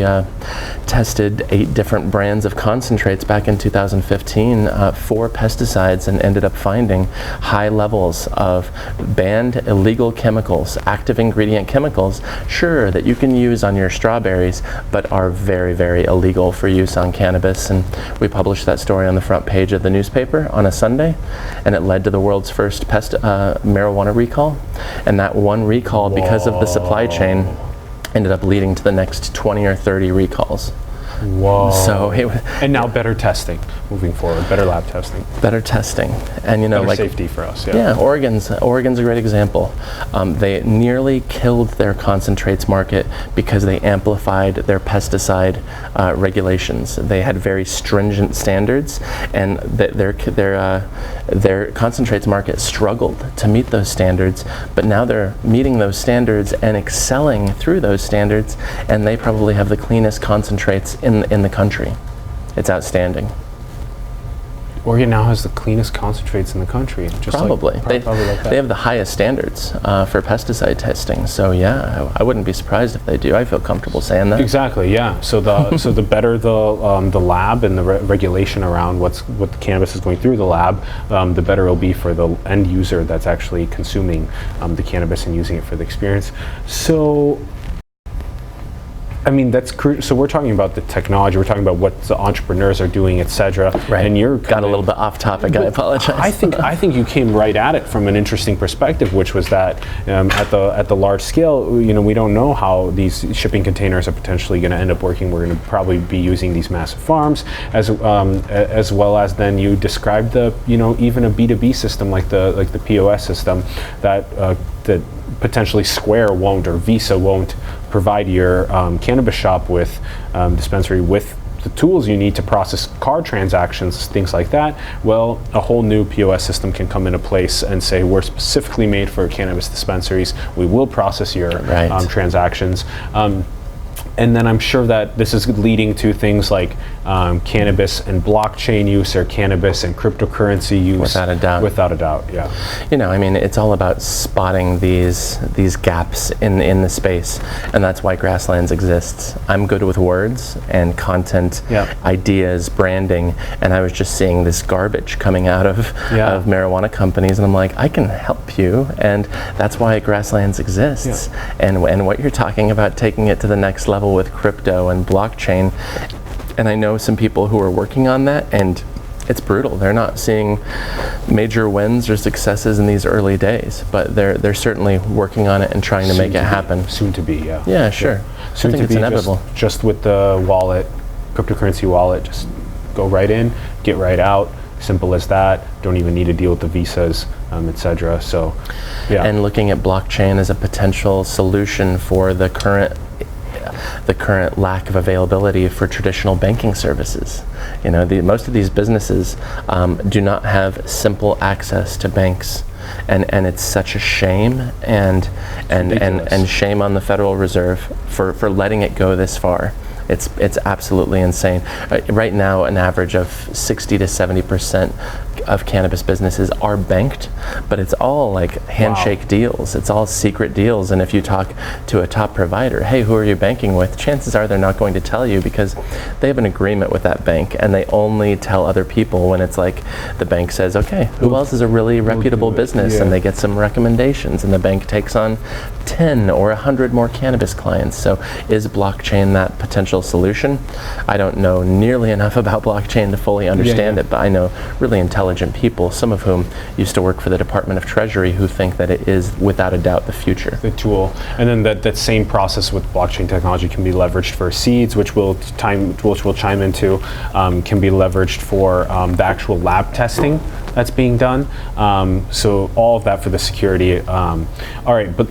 tested 8 different brands of concentrates back in 2015 for pesticides, and ended up finding high levels of banned illegal chemicals, active ingredient chemicals, sure, that you can use on your strawberries, but are very, very illegal for use on cannabis. And we published that story on the front page of the newspaper on a Sunday, and it led to the world's first marijuana recall. And that one recall, because of the supply chain, ended up leading to the next 20 or 30 recalls. Whoa. So and now better testing moving forward, better lab testing. Better testing. And better safety for us. Yeah, Oregon's a great example. They nearly killed their concentrates market because they amplified their pesticide regulations. They had very stringent standards, and their concentrates market struggled to meet those standards, but now they're meeting those standards and excelling through those standards, and they probably have the cleanest concentrates in the country. It's outstanding. Oregon now has the cleanest concentrates in the country. Probably. They have the highest standards for pesticide testing. So yeah, I wouldn't be surprised if they do. I feel comfortable saying that. Exactly. Yeah. So the better the lab and the regulation around what the cannabis is going through the lab, the better it'll be for the end user that's actually consuming the cannabis and using it for the experience. So, I mean, that's so we're talking about the technology, we're talking about what the entrepreneurs are doing, etc. Right. And you're got a little bit off topic. I apologize. I think you came right at it from an interesting perspective, which was that at the large scale, we don't know how these shipping containers are potentially going to end up working. We're going to probably be using these massive farms, as well as then you described the even a B2B system like the POS system that potentially Square won't or Visa won't provide your cannabis shop with dispensary with the tools you need to process card transactions, things like that. Well, a whole new POS system can come into place and say, we're specifically made for cannabis dispensaries. We will process your transactions. And then I'm sure that this is leading to things like cannabis and blockchain use, or cannabis and cryptocurrency use. Without a doubt. Without a doubt, yeah. I mean, it's all about spotting these gaps in the space, and that's why Grasslands exists. I'm good with words and content, ideas, branding, and I was just seeing this garbage coming out of marijuana companies, and I'm like, I can help you, and that's why Grasslands exists. And what you're talking about, taking it to the next level with crypto and blockchain, and I know some people who are working on that, and it's brutal. They're not seeing major wins or successes in these early days, but they're certainly working on it and trying to make it happen. Soon to be, yeah. Yeah, sure. Soon I think to it's be, inevitable. Just with the wallet, cryptocurrency wallet, just go right in, get right out. Simple as that. Don't even need to deal with the visas, etc. So, yeah. And looking at blockchain as a potential solution for the current lack of availability for traditional banking services. Most of these businesses do not have simple access to banks, and it's such a shame and shame on the Federal Reserve for letting it go this far. It's absolutely insane. Right now, an average of 60 to 70% of cannabis businesses are banked, but it's all like handshake deals. It's all secret deals. And if you talk to a top provider, hey, who are you banking with? Chances are they're not going to tell you, because they have an agreement with that bank, and they only tell other people when it's like the bank says, okay, who else is a really reputable business? And they get some recommendations, and the bank takes on 10 or 100 more cannabis clients. So is blockchain that potential solution. I don't know nearly enough about blockchain to fully understand it, but I know really intelligent people, some of whom used to work for the Department of Treasury, who think that it is without a doubt the future. The tool. And then that same process with blockchain technology can be leveraged for seeds, which we'll chime into, can be leveraged for the actual lab testing that's being done. So all of that for the security. All right, but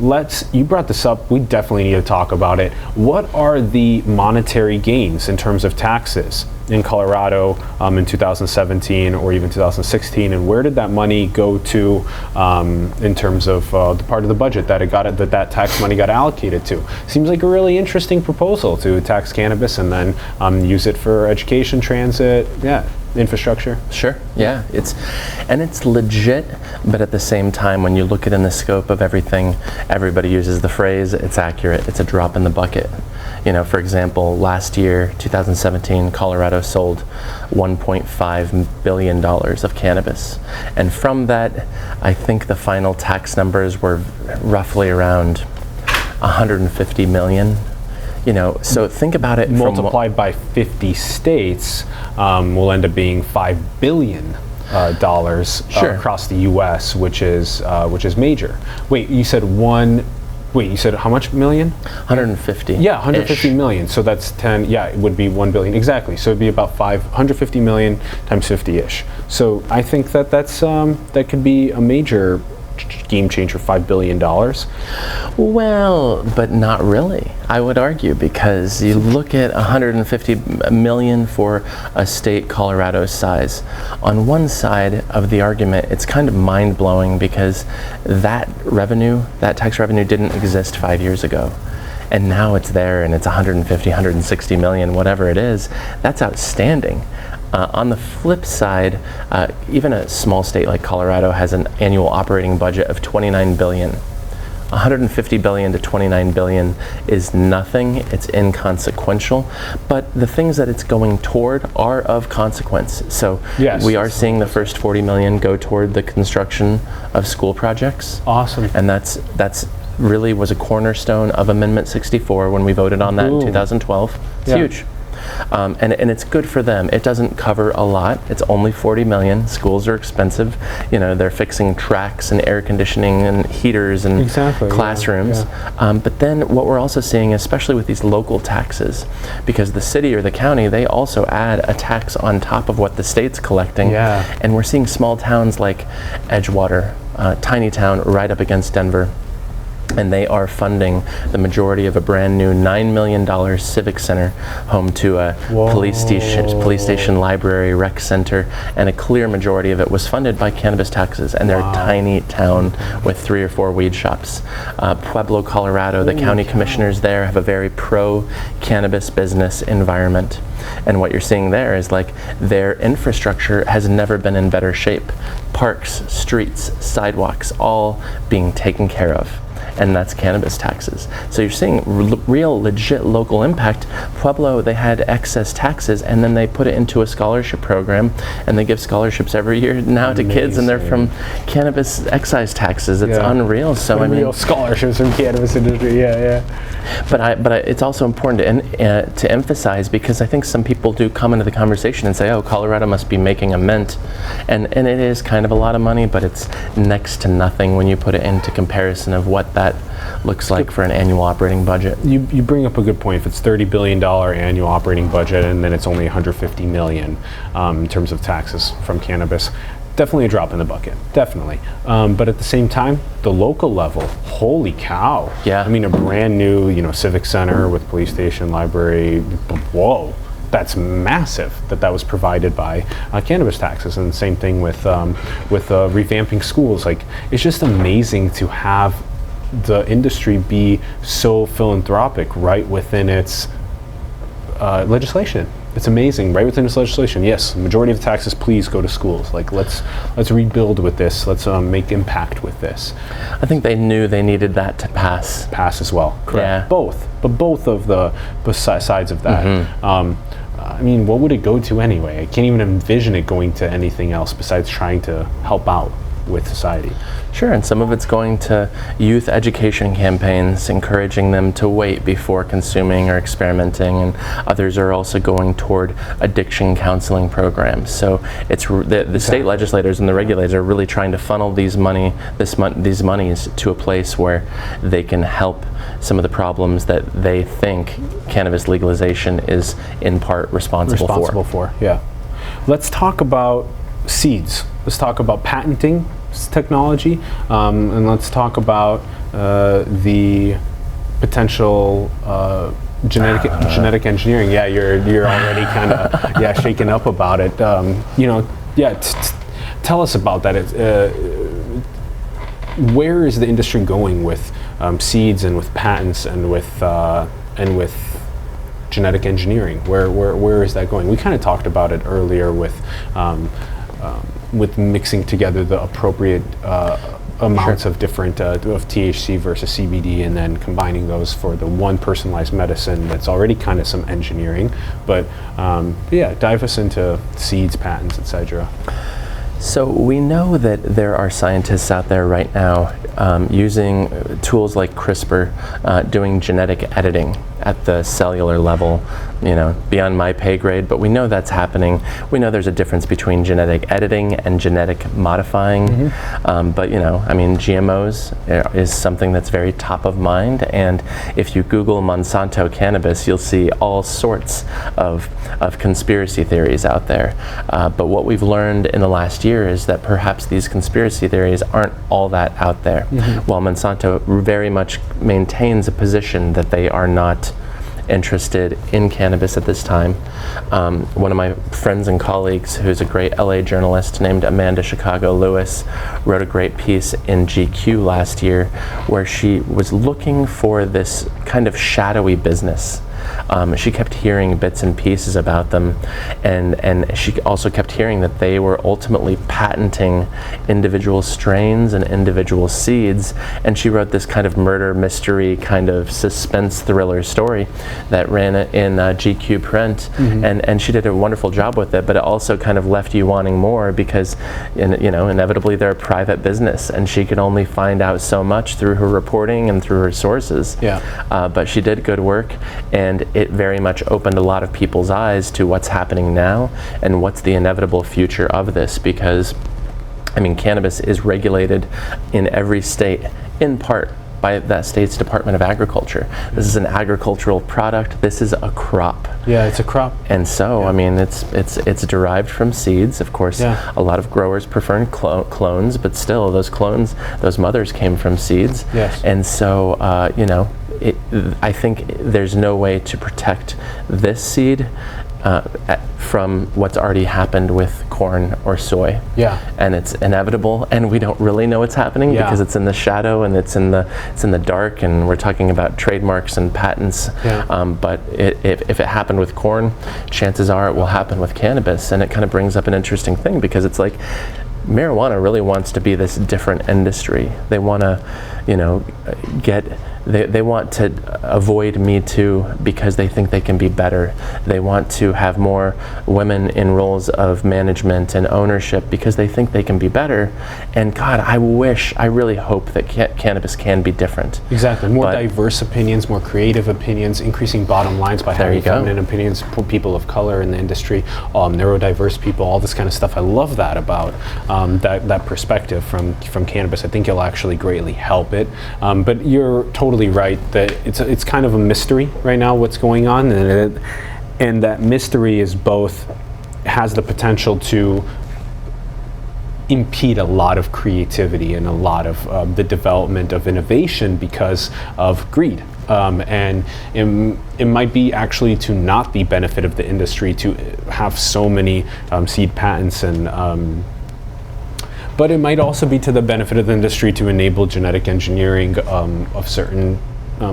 you brought this up, we definitely need to talk about it. What are the monetary gains in terms of taxes in Colorado in 2017 or even 2016, and where did that money go to in terms of the part of the budget that tax money got allocated to? Seems like a really interesting proposal to tax cannabis and then use it for education, transit, infrastructure. Sure, yeah, it's legit, but at the same time, when you look at it in the scope of everything, everybody uses the phrase, it's accurate, it's a drop in the bucket. You know, for example, last year, 2017, Colorado sold $1.5 billion of cannabis. And from that, I think the final tax numbers were roughly around 150 million. You know, so think about it. Multiplied by 50 states will end up being $5 billion across the U.S., which is major. Wait, you said you said how much million? 150. Yeah, 150 million. So that's 10. Yeah, it would be 1 billion exactly. So it'd be about 150 million times 50-ish. So I think that could be a major game changer, $5 billion. Well, but not really, I would argue, because you look at 150 million for a state Colorado's size. On one side of the argument, it's kind of mind-blowing because that tax revenue didn't exist 5 years ago. And now it's there and it's 150, 160 million, whatever it is. That's outstanding. On the flip side, even a small state like Colorado has an annual operating budget of 29 billion. 150 billion to 29 billion is nothing, it's inconsequential, but the things that it's going toward are of consequence. So we are seeing the first 40 million go toward the construction of school projects. Awesome. And that's really was a cornerstone of Amendment 64 when we voted on that in 2012. It's huge. And it's good for them. It doesn't cover a lot. It's only 40 million. Schools are expensive. You know, they're fixing tracks and air conditioning and heaters and classrooms. But then what we're also seeing, especially with these local taxes, because the city or the county, they also add a tax on top of what the state's collecting. And we're seeing small towns like Edgewater, tiny town right up against Denver, and they are funding the majority of a brand new $9 million civic center, home to a police station, library, rec center, and a clear majority of it was funded by cannabis taxes. And they're a tiny town with 3 or 4 weed shops. Pueblo, Colorado, the county commissioners there have a very pro-cannabis business environment. And what you're seeing there is like their infrastructure has never been in better shape. Parks, streets, sidewalks, all being taken care of. And that's cannabis taxes. So you're seeing real, legit local impact. Pueblo, they had excess taxes, and then they put it into a scholarship program, and they give scholarships every year now to kids, and they're from cannabis excise taxes. It's unreal. So unreal scholarships from cannabis industry. But it's also important to emphasize, because I think some people do come into the conversation and say, "Oh, Colorado must be making a mint," and it is kind of a lot of money, but it's next to nothing when you put it into comparison of what that looks like for an annual operating budget. You bring up a good point. If it's $30 billion annual operating budget and then it's only 150 million in terms of taxes from cannabis, definitely a drop in the bucket, definitely. But at the same time, the local level, holy cow. I mean, a brand new, civic center with police station, library, whoa. That's massive that was provided by cannabis taxes. And the same thing with revamping schools. Like, it's just amazing to have the industry be so philanthropic right within its legislation. It's amazing, right within its legislation. Yes, majority of the taxes, please go to schools. Like, let's rebuild with this. Let's make impact with this. I think they knew they needed that to pass. Pass as well. Correct. Both of the sides of that. I mean, what would it go to anyway? I can't even envision it going to anything else besides trying to help out. with society. Sure, and some of it's going to youth education campaigns, encouraging them to wait before consuming or experimenting, and others are also going toward addiction counseling programs. So it's the state legislators and the regulators are really trying to funnel these monies to a place where they can help some of the problems that they think cannabis legalization is in part responsible for. Yeah. Let's talk about seeds. Let's talk about patenting technology, and let's talk about the potential genetic engineering. Yeah, you're already kind of shaken up about it. Tell us about that. Where is the industry going with seeds and with patents and with genetic engineering? Where is that going? We kind of talked about it earlier with mixing together the appropriate amounts of different of THC versus CBD, and then combining those for the one personalized medicine. That's already kind of some engineering, but dive us into seeds, patents, etc. So we know that there are scientists out there right now using tools like CRISPR, doing genetic editing at the cellular level, beyond my pay grade, but we know that's happening. We know there's a difference between genetic editing and genetic modifying, but GMOs is something that's very top of mind, and if you Google Monsanto cannabis, you'll see all sorts of conspiracy theories out there. But what we've learned in the last year is that perhaps these conspiracy theories aren't all that out there. While Monsanto very much maintains a position that they are not interested in cannabis at this time. One of my friends and colleagues, who's a great LA journalist named Amanda Chicago Lewis, wrote a great piece in GQ last year where she was looking for this kind of shadowy business. She kept hearing bits and pieces about them, and she also kept hearing that they were ultimately patenting individual strains and individual seeds, and she wrote this kind of murder mystery, kind of suspense thriller story that ran in GQ print, and she did a wonderful job with it, but it also kind of left you wanting more because inevitably they're a private business, and she could only find out so much through her reporting and through her sources. But she did good work, and it very much opened a lot of people's eyes to what's happening now and what's the inevitable future of this, because cannabis is regulated in every state in part by that state's Department of Agriculture. This is an agricultural product. This is a crop. Yeah, it's a crop. And so, it's derived from seeds. Of course, a lot of growers prefer clones, but still, those mothers came from seeds. Yes. And so, I think there's no way to protect this seed from what's already happened with corn or soy. And it's inevitable, and we don't really know what's happening because it's in the shadow and it's in the dark, and we're talking about trademarks and patents. But if it happened with corn, chances are it will happen with cannabis. And it kind of brings up an interesting thing, because it's like marijuana really wants to be this different industry. They want to, they want to avoid Me Too because they think they can be better. They want to have more women in roles of management and ownership because they think they can be better. And God, I really hope that cannabis can be different. Exactly. More diverse opinions, more creative opinions, increasing bottom lines by having feminine opinions, people of color in the industry, neurodiverse people, all this kind of stuff. I love that about that perspective from cannabis. I think it'll actually greatly help it. But you're totally right that it's kind of a mystery right now what's going on, and that mystery is both has the potential to impede a lot of creativity and a lot of the development of innovation because of greed. And it might be actually to not the benefit of the industry to have so many seed patents, and but it might also be to the benefit of the industry to enable genetic engineering of certain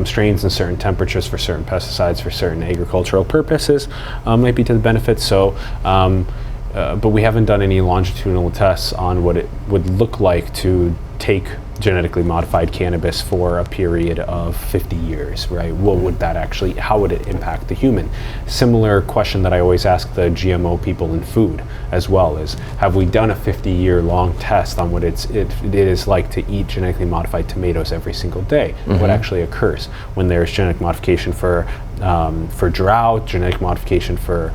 strains and certain temperatures for certain pesticides for certain agricultural purposes. Might be to the benefit. So, but we haven't done any longitudinal tests on what it would look like to take genetically modified cannabis for a period of 50 years, right? What would that actually, how would it impact the human? Similar question that I always ask the GMO people in food as well is, have we done a 50-year-long test on what it is like to eat genetically modified tomatoes every single day? What actually occurs when there's genetic modification for drought, genetic modification for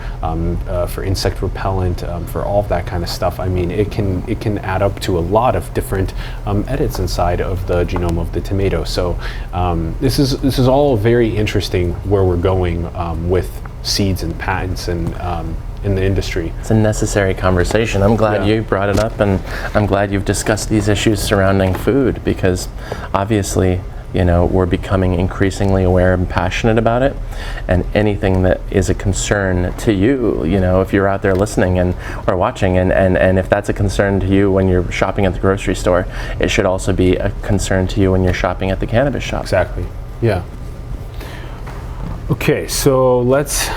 insect repellent, for all of that kind of stuff. I mean, it can add up to a lot of different edits inside of the genome of the tomato. So this is all very interesting where we're going with seeds and patents and in the industry. It's a necessary conversation. I'm glad you brought it up, and I'm glad you've discussed these issues surrounding food, because obviously, you know, we're becoming increasingly aware and passionate about it, and anything that is a concern to you, you know, if you're out there listening and or watching, and if that's a concern to you when you're shopping at the grocery store, it should also be a concern to you when you're shopping at the cannabis shop. Exactly. Yeah. Okay, so let's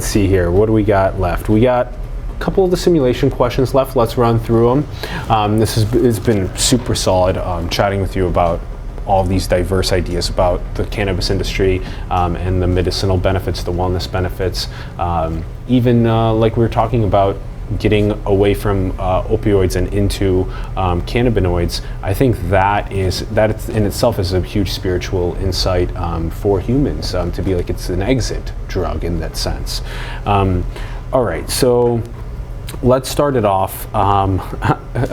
see here. What do we got left? We got a couple of the simulation questions left. Let's run through them. It's been super solid chatting with you about all of these diverse ideas about the cannabis industry and the medicinal benefits, the wellness benefits, even like we were talking about getting away from opioids and into cannabinoids. I think that in itself is a huge spiritual insight for humans, to be like it's an exit drug in that sense. All right, so let's start it off,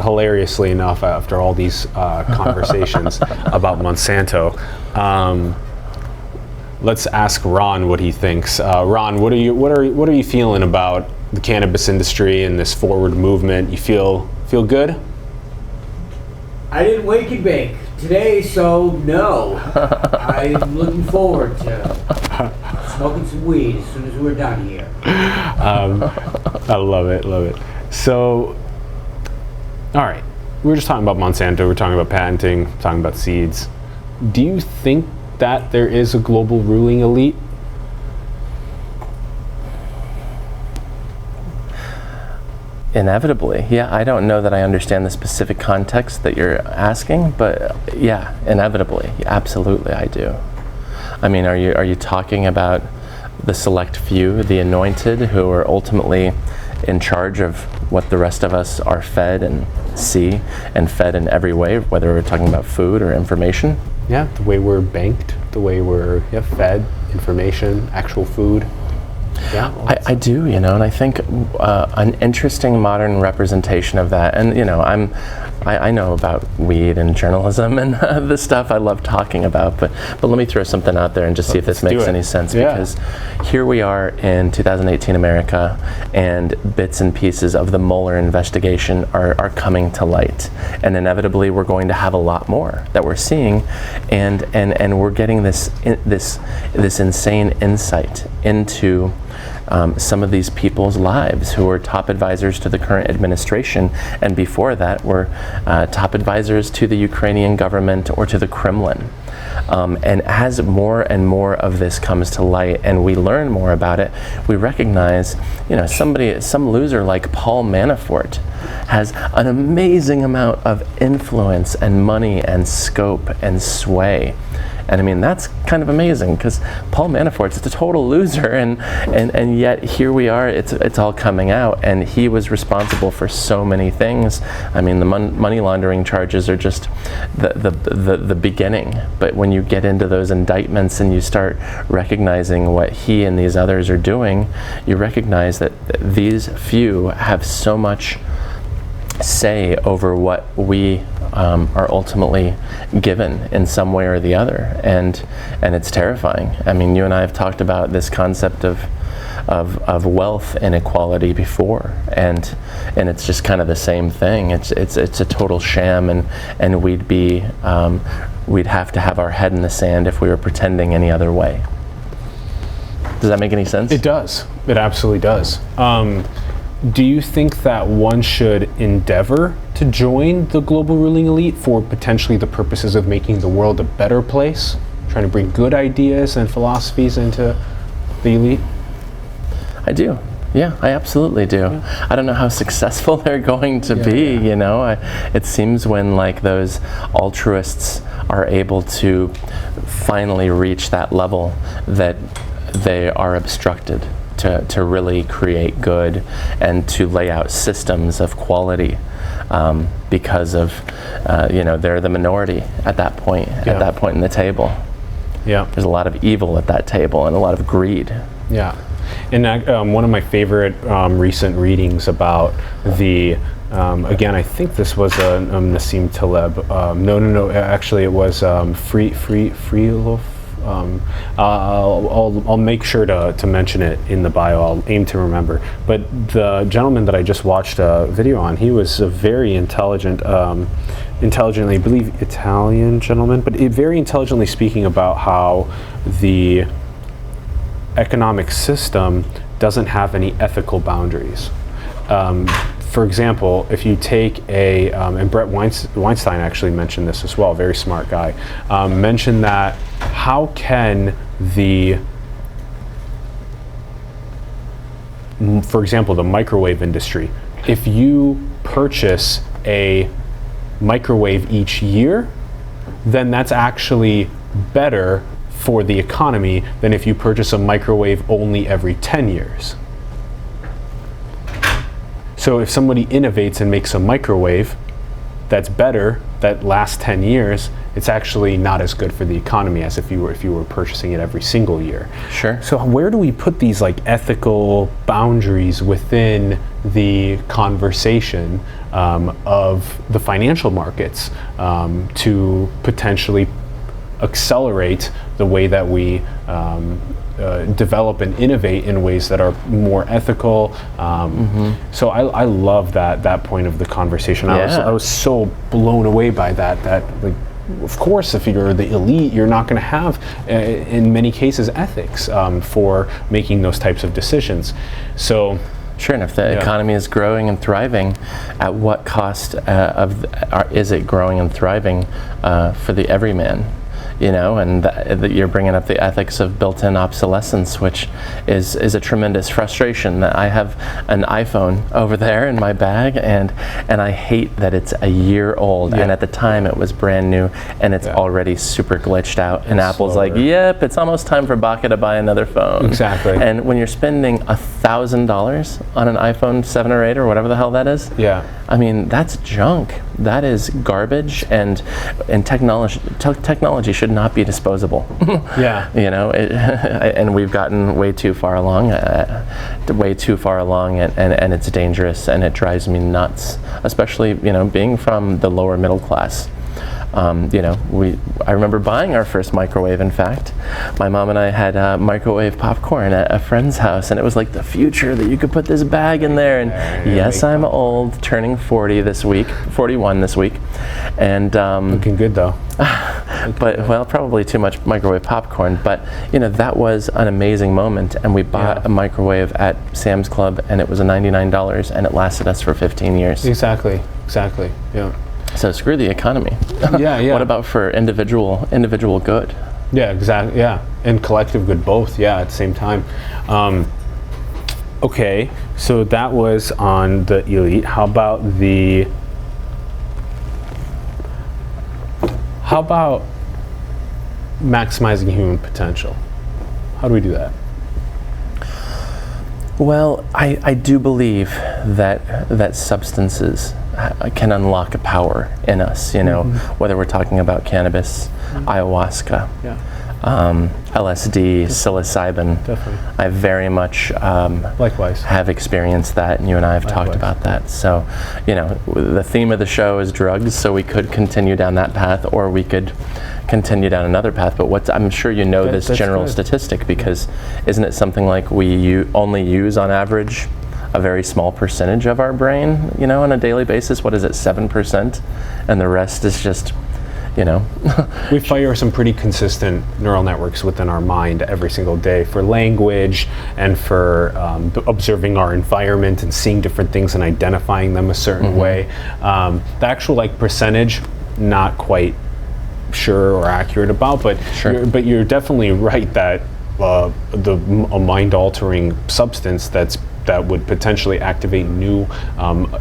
hilariously enough, after all these conversations about Monsanto. Let's ask Ron what he thinks. Ron, what are you feeling about the cannabis industry and this forward movement? You feel good? I didn't wake and bake today, so no. I'm looking forward to smoking some weed as soon as we're done here. I love it. So, all right, we were just talking about Monsanto, we're talking about patenting, talking about seeds. Do you think that there is a global ruling elite? Inevitably, yeah. I don't know that I understand the specific context that you're asking, but yeah, inevitably, absolutely, I do. I mean, are you talking about the select few, the anointed, who are ultimately in charge of what the rest of us are fed and see, and fed in every way, whether we're talking about food or information? Yeah, the way we're banked, the way we're fed, information, actual food. Yeah, I do, you know, and I think an interesting modern representation of that, and you know, I know about weed and journalism and the stuff I love talking about, but let me throw something out there and just see if this makes any sense, because here we are in 2018 America, and bits and pieces of the Mueller investigation are coming to light, and inevitably we're going to have a lot more that we're seeing, and we're getting this insane insight into some of these people's lives who were top advisors to the current administration, and before that were top advisors to the Ukrainian government or to the Kremlin. And as more and more of this comes to light and we learn more about it, we recognize, you know, some loser like Paul Manafort has an amazing amount of influence and money and scope and sway. And I mean, that's kind of amazing, because Paul Manafort's a total loser, and yet here we are, it's all coming out, and he was responsible for so many things. I mean, the money laundering charges are just the beginning, but when you get into those indictments and you start recognizing what he and these others are doing, you recognize that these few have so much say over what we are ultimately given in some way or the other, and it's terrifying. I mean, you and I have talked about this concept of wealth inequality before, and it's just kind of the same thing. It's a total sham, and we'd have to have our head in the sand if we were pretending any other way. Does that make any sense? It does. It absolutely does. Do you think that one should endeavor to join the global ruling elite for potentially the purposes of making the world a better place, trying to bring good ideas and philosophies into the elite? I do. Yeah, I absolutely do. Yeah. I don't know how successful they're going to be, you know. It seems when like those altruists are able to finally reach that level that they are obstructed to really create good and to lay out systems of quality because of, you know, they're the minority at that point, in the table. Yeah. There's a lot of evil at that table and a lot of greed. Yeah. And one of my favorite recent readings about the, again, I think this was Nassim Taleb. No, actually it was Freelove. I'll make sure to mention it in the bio. I'll aim to remember. But the gentleman that I just watched a video on, he was a very intelligently, I believe, Italian gentleman, but very intelligently speaking about how the economic system doesn't have any ethical boundaries. For example, if you take and Brett Weinstein actually mentioned this as well, very smart guy, mentioned that how can for example, the microwave industry, if you purchase a microwave each year, then that's actually better for the economy than if you purchase a microwave only every 10 years. So if somebody innovates and makes a microwave that's better, that lasts 10 years, it's actually not as good for the economy as if you were purchasing it every single year. Sure. So where do we put these like ethical boundaries within the conversation of the financial markets to potentially accelerate the way that we develop and innovate in ways that are more ethical. So I love that point of the conversation. I was so blown away by that like, of course, if you're the elite, you're not going to have, in many cases, ethics for making those types of decisions. So. Sure, and if the economy is growing and thriving, at what cost is it growing and thriving for the everyman? You know, and you're bringing up the ethics of built-in obsolescence, which is a tremendous frustration. I have an iPhone over there in my bag, and I hate that it's a year old, and at the time it was brand new, and it's already super glitched out, and Apple's like, yep, it's almost time for Baca to buy another phone. Exactly. And when you're spending $1,000 on an iPhone 7 or 8 or whatever the hell that is, I mean, that's junk. That is garbage, and technology should not be disposable. You know, and we've gotten way too far along, and it's dangerous, and it drives me nuts, especially, you know, being from the lower middle class. You know, I remember buying our first microwave. In fact, my mom and I had microwave popcorn at a friend's house, and it was like the future that you could put this bag in there. And yes, I'm old, turning 41 this week, and looking good though. But well, probably too much microwave popcorn. But you know, that was an amazing moment, and we bought a microwave at Sam's Club, and it was $99, and it lasted us for 15 years. Exactly. Yeah. So screw the economy. Yeah. What about for individual good? Yeah, exactly. Yeah, and collective good both. Yeah, at the same time. Okay, so that was on the elite. How about maximizing human potential? How do we do that? Well, I do believe that substances can unlock a power in us, you know, whether we're talking about cannabis, ayahuasca, LSD, psilocybin. Definitely. I very much likewise have experienced that, and you and I have talked about that. So, you know, the theme of the show is drugs, so we could continue down that path, or we could continue down another path. But I'm sure you know this general statistic, because isn't it something like we only use on average a very small percentage of our brain, you know, on a daily basis? What is it, 7%? And the rest is just, you know. We fire some pretty consistent neural networks within our mind every single day for language and for observing our environment and seeing different things and identifying them a certain way. The actual like percentage, not quite sure or accurate about, but you're definitely right that a mind-altering substance that's that would potentially activate new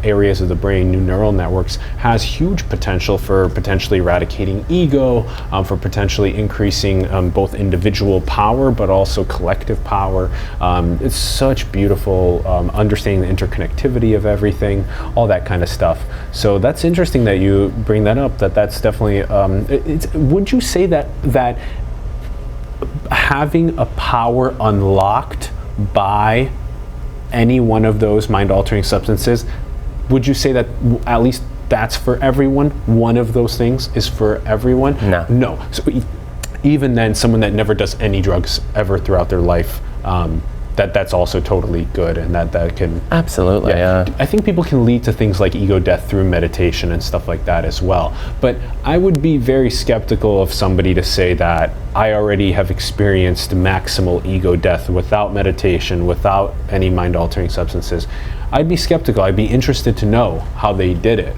areas of the brain, new neural networks, has huge potential for potentially eradicating ego, for potentially increasing both individual power but also collective power. It's such beautiful understanding the interconnectivity of everything, all that kind of stuff. So that's interesting that you bring that up, that's definitely, would you say that having a power unlocked by any one of those mind-altering substances, would you say that at least that's for everyone? One of those things is for everyone? No. So even then, someone that never does any drugs ever throughout their life, that's also totally good, and that can absolutely. I think people can lead to things like ego death through meditation and stuff like that as well. But I would be very skeptical of somebody to say that I already have experienced maximal ego death without meditation, without any mind-altering substances. I'd be skeptical. I'd be interested to know how they did it.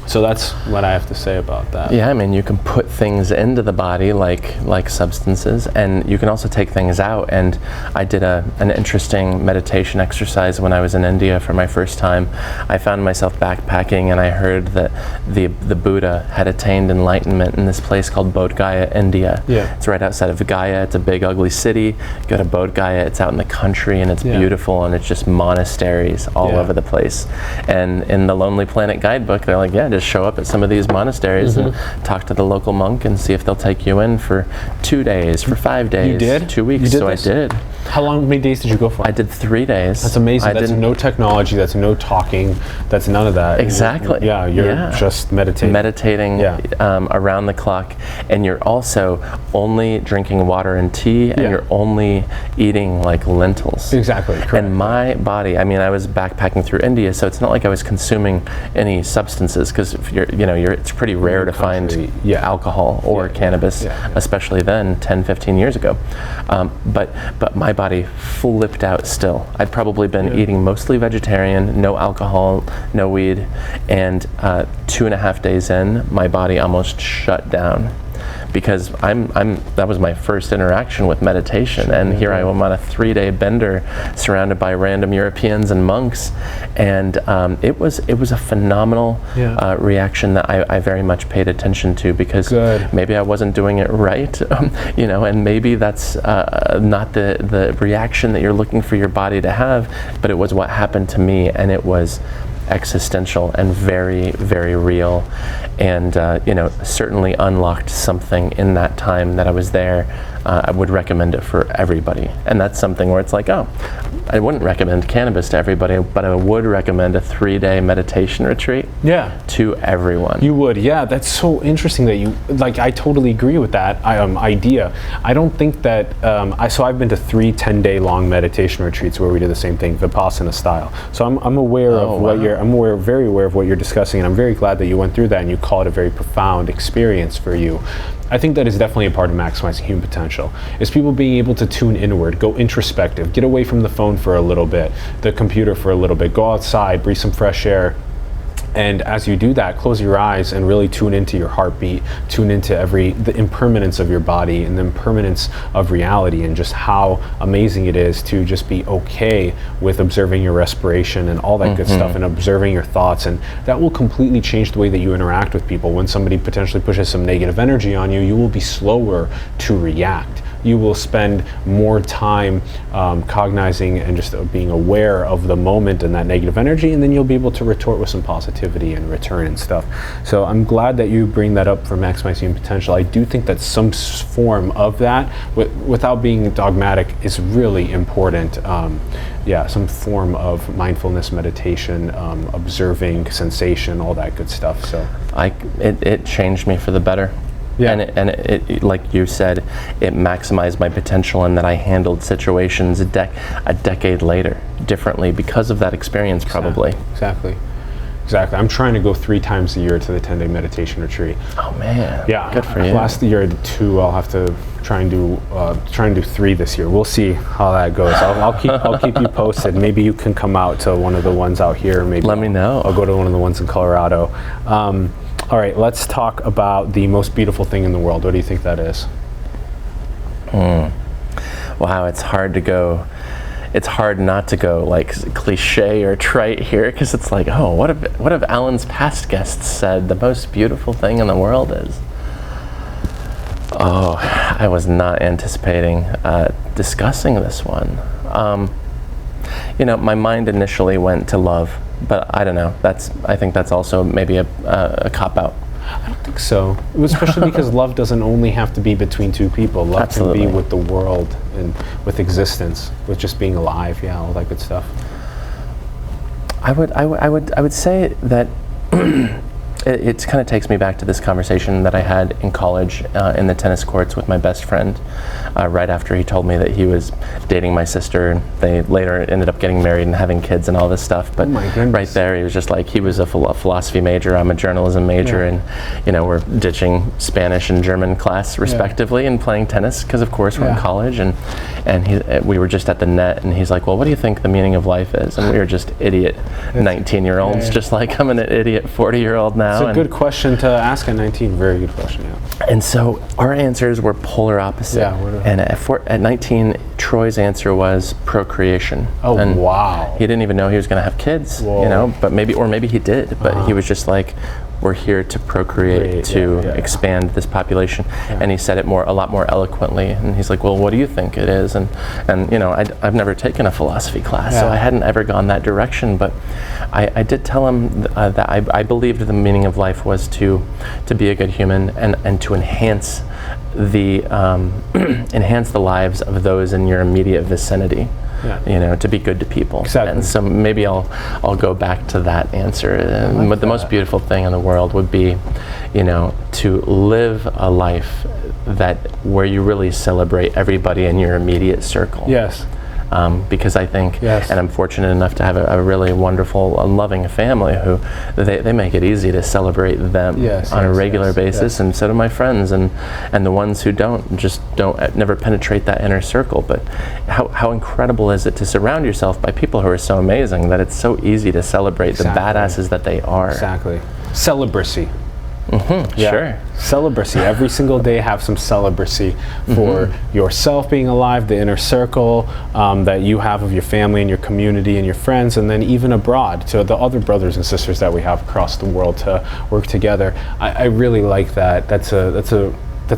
So that's what I have to say about that. Yeah, I mean, you can put things into the body like substances, and you can also take things out. And I did an interesting meditation exercise when I was in India for my first time. I found myself backpacking, and I heard that the Buddha had attained enlightenment in this place called Bodh Gaya, India. Yeah. It's right outside of Gaya. It's a big, ugly city. You go to Bodh Gaya, it's out in the country, and it's beautiful, and it's just monasteries all over the place. And in the Lonely Planet guidebook, they're like, just show up at some of these monasteries and talk to the local monk and see if they'll take you in for 2 days, for 5 days. You did? 2 weeks. You did so this? I did. How many days did you go for? I did 3 days. That's amazing. That's no technology, that's no talking, that's none of that. Exactly. You're just meditating. Meditating around the clock, and you're also only drinking water and tea, and you're only eating like lentils. Exactly, correct. And my body, I mean, I was backpacking through India, so it's not like I was consuming any substances, because it's pretty rare to find alcohol or cannabis, especially then, 10, 15 years ago. But my body flipped out still. I'd probably been eating mostly vegetarian, no alcohol, no weed, and 2.5 days in, my body almost shut down. Because that was my first interaction with meditation, and here I am on a 3-day bender surrounded by random Europeans and monks, and it was a phenomenal reaction that I very much paid attention to, because maybe I wasn't doing it right, and maybe that's not the reaction that you're looking for your body to have, but it was what happened to me, and it was existential and very, very real, and certainly unlocked something in that time that I was there. I would recommend it for everybody, and that's something where it's like, I wouldn't recommend cannabis to everybody, but I would recommend a 3-day meditation retreat to everyone. You would, that's so interesting that you, I totally agree with that idea. I don't think that, so I've been to 3 10-day long meditation retreats where we do the same thing, Vipassana style. So I'm aware of what very aware of what you're discussing, and I'm very glad that you went through that and you call it a very profound experience for you. I think that is definitely a part of maximizing human potential, is people being able to tune inward, go introspective, get away from the phone for a little bit, the computer for a little bit, go outside, breathe some fresh air. And as you do that, close your eyes and really tune into your heartbeat, tune into the impermanence of your body and the impermanence of reality, and just how amazing it is to just be okay with observing your respiration and all that good stuff, and observing your thoughts. And that will completely change the way that you interact with people. When somebody potentially pushes some negative energy on you, you will be slower to react. You will spend more time cognizing and just being aware of the moment and that negative energy, and then you'll be able to retort with some positivity and return and stuff. So I'm glad that you bring that up for maximizing human potential. I do think that some form of that, without being dogmatic, is really important. Some form of mindfulness, meditation, observing sensation, all that good stuff. So it changed me for the better. And it, like you said, it maximized my potential, and that I handled situations a decade later differently because of that experience, probably. Exactly. I'm trying to go 3 times a year to the 10-day meditation retreat. Oh man. Yeah. Good for you. Last year I did 2. I'll have to try and do 3 this year. We'll see how that goes. I'll keep you posted. Maybe you can come out to one of the ones out here. Maybe let me know. I'll go to one of the ones in Colorado. All right, let's talk about the most beautiful thing in the world. What do you think that is? Wow, it's hard to go it's hard not to go like cliche or trite here, because it's like, oh, what have Alan's past guests said the most beautiful thing in the world is? Oh, I was not anticipating discussing this one. My mind initially went to love, but I don't know. I think that's also maybe a cop-out. I don't think so. Especially because love doesn't only have to be between two people. Love Absolutely. can be with the world and with existence, with just being alive. Yeah, all that good stuff. I would say that it kind of takes me back to this conversation that I had in college in the tennis courts with my best friend right after he told me that he was dating my sister, and they later ended up getting married and having kids and all this stuff. But right there, he was just like, he was a philosophy major, I'm a journalism major, and we're ditching Spanish and German class respectively and playing tennis because of course we're in college, and we were just at the net, and he's like, well, what do you think the meaning of life is? And we were just idiot 19-year-olds, just like I'm an idiot 40-year-old now. It's a good question to ask at 19. Very good question, yeah. And so our answers were polar opposite. Yeah, and at 19, Troy's answer was procreation. Oh, and wow. He didn't even know he was going to have kids, but maybe he did, but he was just like, we're here to procreate, to expand this population. And he said it a lot more eloquently. And he's like, well, what do you think it is? And I've never taken a philosophy class, so I hadn't ever gone that direction. But I did tell him that I believed the meaning of life was to be a good human and to enhance the lives of those in your immediate vicinity. To be good to people. Exactly. And so maybe I'll go back to that answer. But the most beautiful thing in the world would be, to live a life where you really celebrate everybody in your immediate circle. Yes. Because I think, and I'm fortunate enough to have a really wonderful, loving family who they make it easy to celebrate them on a regular basis, and so do my friends, and the ones who don't never penetrate that inner circle. But how incredible is it to surround yourself by people who are so amazing that it's so easy to celebrate the badasses that they are. Exactly. Celibacy. Sure. Celibacy. Every single day have some celibacy for yourself being alive, the inner circle that you have of your family and your community and your friends, and then even abroad to the other brothers and sisters that we have across the world to work together. I really like that. That's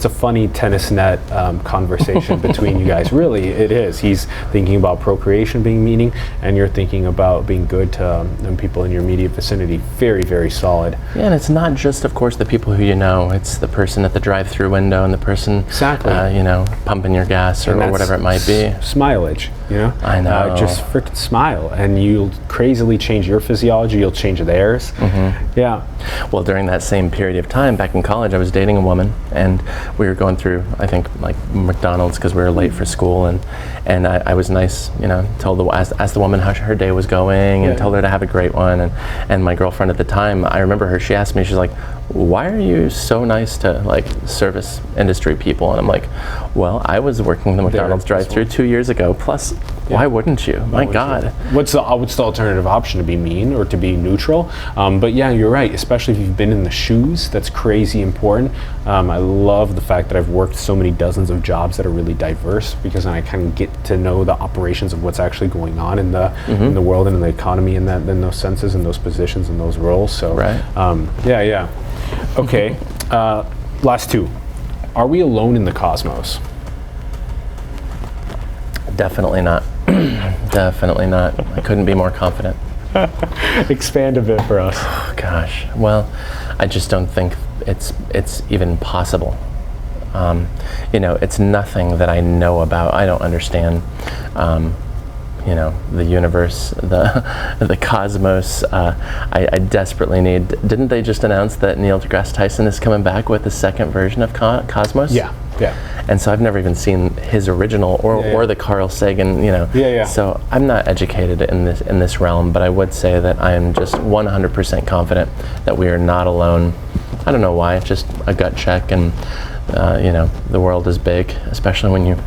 a funny tennis net conversation between you guys. Really, it is. He's thinking about procreation being meaning, and you're thinking about being good to people in your immediate vicinity. Very, very solid. Yeah, and it's not just, of course, the people who you know. It's the person at the drive-through window and the person, pumping your gas or whatever it might be. Smileage, I know. Just freaking smile, and you'll crazily change your physiology. You'll change theirs. Yeah. Well, during that same period of time back in college, I was dating a woman, and we were going through, I think, like McDonald's because we were late for school, and I was nice, asked the woman how her day was going, and told her to have a great one, and my girlfriend at the time, I remember her, she asked me, she's like, why are you so nice to like service industry people? And I'm like, well, I was working the McDonald's drive-thru 2 years ago, plus why wouldn't you? My God. What's the alternative option? To be mean or to be neutral? But yeah, you're right, especially if you've been in the shoes, that's crazy important. I love the fact that I've worked so many dozens of jobs that are really diverse, because then I kind of get to know the operations of what's actually going on in the world and in the economy, in those senses and those positions and those roles. So yeah. Okay, last two. Are we alone in the cosmos? Definitely not. Definitely not. I couldn't be more confident. Expand a bit for us. Oh, gosh. Well, I just don't think it's even possible. It's nothing that I know about. I don't understand. The universe, the cosmos. I desperately need. Didn't they just announce that Neil deGrasse Tyson is coming back with the second version of Cosmos? Yeah. And so I've never even seen his original or the Carl Sagan. So I'm not educated in this realm, but I would say that I am just 100% confident that we are not alone. I don't know why. Just a gut check, and the world is big, especially when you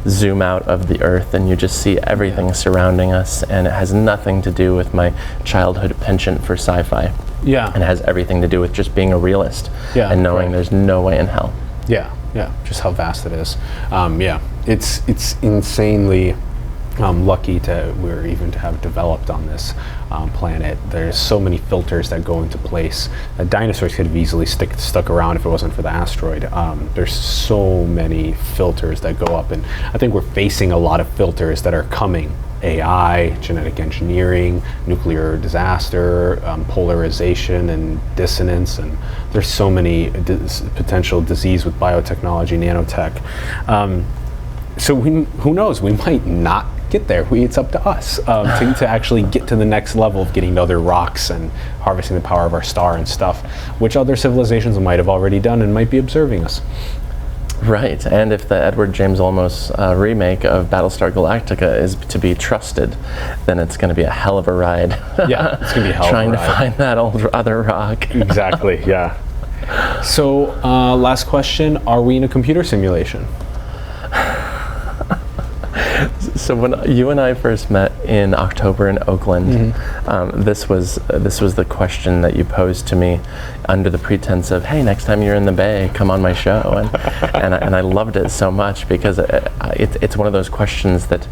zoom out of the earth and you just see everything surrounding us, and it has nothing to do with my childhood penchant for sci-fi. Yeah. And it has everything to do with just being a realist and knowing there's no way in hell. Yeah, just how vast it is. It's insanely lucky we're even to have developed on this planet. There's so many filters that go into place. Dinosaurs could have easily stuck around if it wasn't for the asteroid. There's so many filters that go up, and I think we're facing a lot of filters that are coming. AI, genetic engineering, nuclear disaster, polarization and dissonance, and there's so many potential disease with biotechnology, nanotech. So who knows? We might not get there. It's up to us to actually get to the next level of getting to other rocks and harvesting the power of our star and stuff, which other civilizations might have already done and might be observing us. Right, and if the Edward James Olmos remake of Battlestar Galactica is to be trusted, then it's going to be a hell of a ride. Yeah, it's going to be a hell of a ride. Trying to find that old other rock. Exactly, yeah. So, last question, are we in a computer simulation? So when you and I first met in October in Oakland, this was the question that you posed to me under the pretense of, hey, next time you're in the Bay, come on my show, and I loved it so much because it's one of those questions that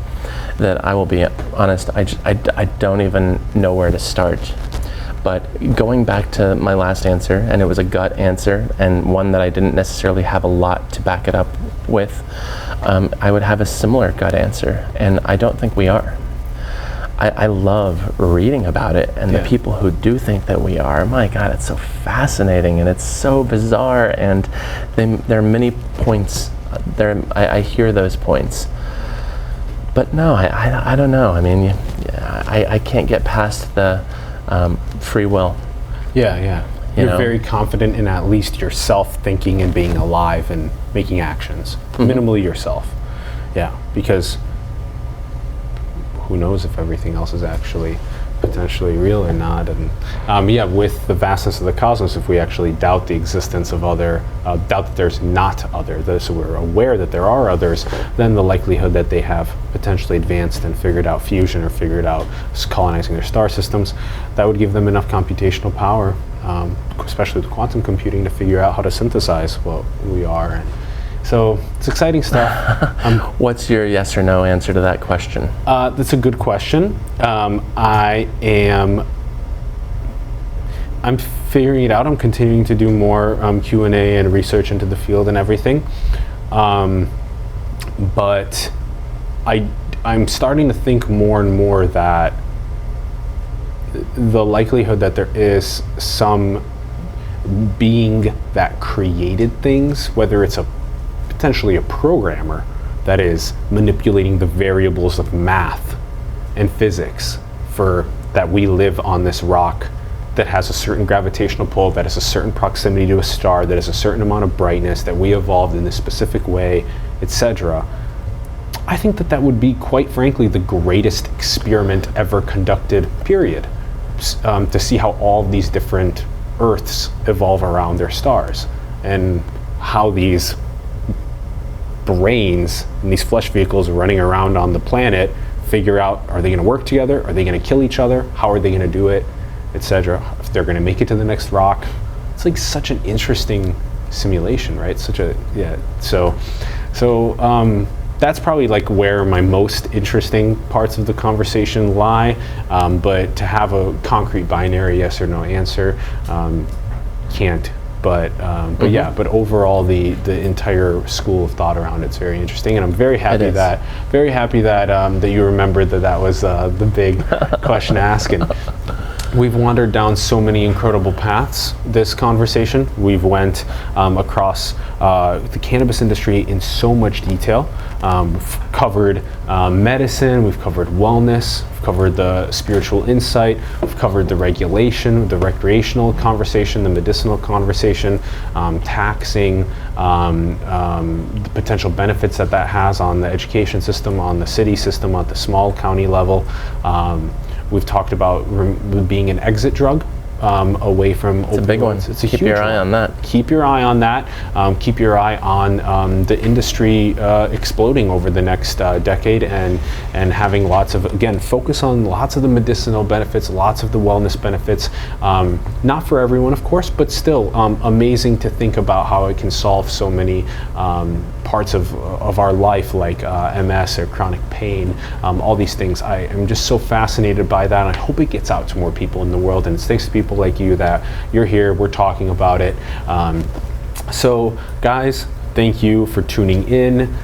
I will be honest, I don't even know where to start. But going back to my last answer, and it was a gut answer, and one that I didn't necessarily have a lot to back it up with, I would have a similar gut answer, and I don't think we are. I love reading about it, and the people who do think that we are, my God, it's so fascinating, and it's so bizarre, and there are many points, I hear those points. But no, I don't know. I mean, I can't get past the free will. Yeah. You're very confident in at least yourself thinking and being alive and making actions. Minimally yourself. Yeah, because who knows if everything else is actually potentially real or not. And with the vastness of the cosmos, if we actually doubt the existence of other, doubt that there's not other, so we're aware that there are others, then the likelihood that they have potentially advanced and figured out fusion or figured out colonizing their star systems, that would give them enough computational power, especially with quantum computing, to figure out how to synthesize what we are. And so it's exciting stuff. What's your yes or no answer to that question? That's a good question. I'm figuring it out. I'm continuing to do more Q&A and research into the field and everything. But I'm starting to think more and more that the likelihood that there is some being that created things, whether it's potentially a programmer that is manipulating the variables of math and physics for that we live on this rock that has a certain gravitational pull, that has a certain proximity to a star, that has a certain amount of brightness, that we evolved in this specific way, etc. I think that would be, quite frankly, the greatest experiment ever conducted, period, to see how all of these different Earths evolve around their stars and how these brains and these flesh vehicles running around on the planet figure out, are they going to work together? Are they going to kill each other? How are they going to do it? Etc. If they're going to make it to the next rock. It's like such an interesting simulation, right? So that's probably like where my most interesting parts of the conversation lie. But to have a concrete binary yes or no answer, can't. But overall, the entire school of thought around it's very interesting, and I'm very happy that you remembered that was the big question to ask. And we've wandered down so many incredible paths this conversation. We've went across the cannabis industry in so much detail. We've covered medicine, we've covered wellness, we've covered the spiritual insight, we've covered the regulation, the recreational conversation, the medicinal conversation, taxing, the potential benefits that has on the education system, on the city system, at the small county level. We've talked about being an exit drug away from opioids. It's a big one. It's a Keep huge your eye on that. Keep your eye on that. Keep your eye on the industry exploding over the next decade, and having lots of, again, focus on lots of the medicinal benefits, lots of the wellness benefits. Not for everyone, of course, but still amazing to think about how it can solve so many parts of our life, like MS or chronic pain, all these things. I am just so fascinated by that. I hope it gets out to more people in the world, and it's thanks to people like you that you're here, we're talking about it. So guys, thank you for tuning in.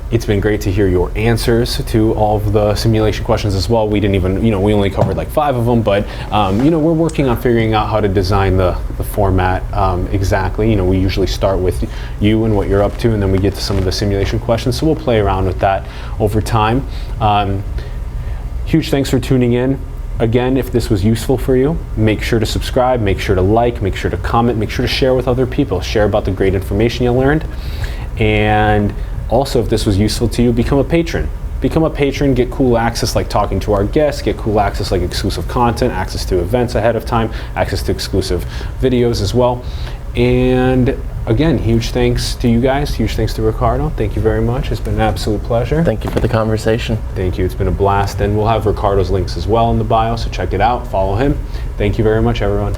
It's been great to hear your answers to all of the simulation questions as well. We didn't even, we only covered like 5 of them, but we're working on figuring out how to design the format exactly. We usually start with you and what you're up to, and then we get to some of the simulation questions. So we'll play around with that over time. Huge thanks for tuning in. Again, if this was useful for you, make sure to subscribe, make sure to like, make sure to comment, make sure to share with other people. Share about the great information you learned. And also, if this was useful to you, become a patron. Become a patron, get cool access like talking to our guests, get cool access like exclusive content, access to events ahead of time, access to exclusive videos as well. And again, huge thanks to you guys, huge thanks to Ricardo. Thank you very much. It's been an absolute pleasure. Thank you for the conversation. Thank you. It's been a blast. And we'll have Ricardo's links as well in the bio, so check it out, follow him. Thank you very much, everyone.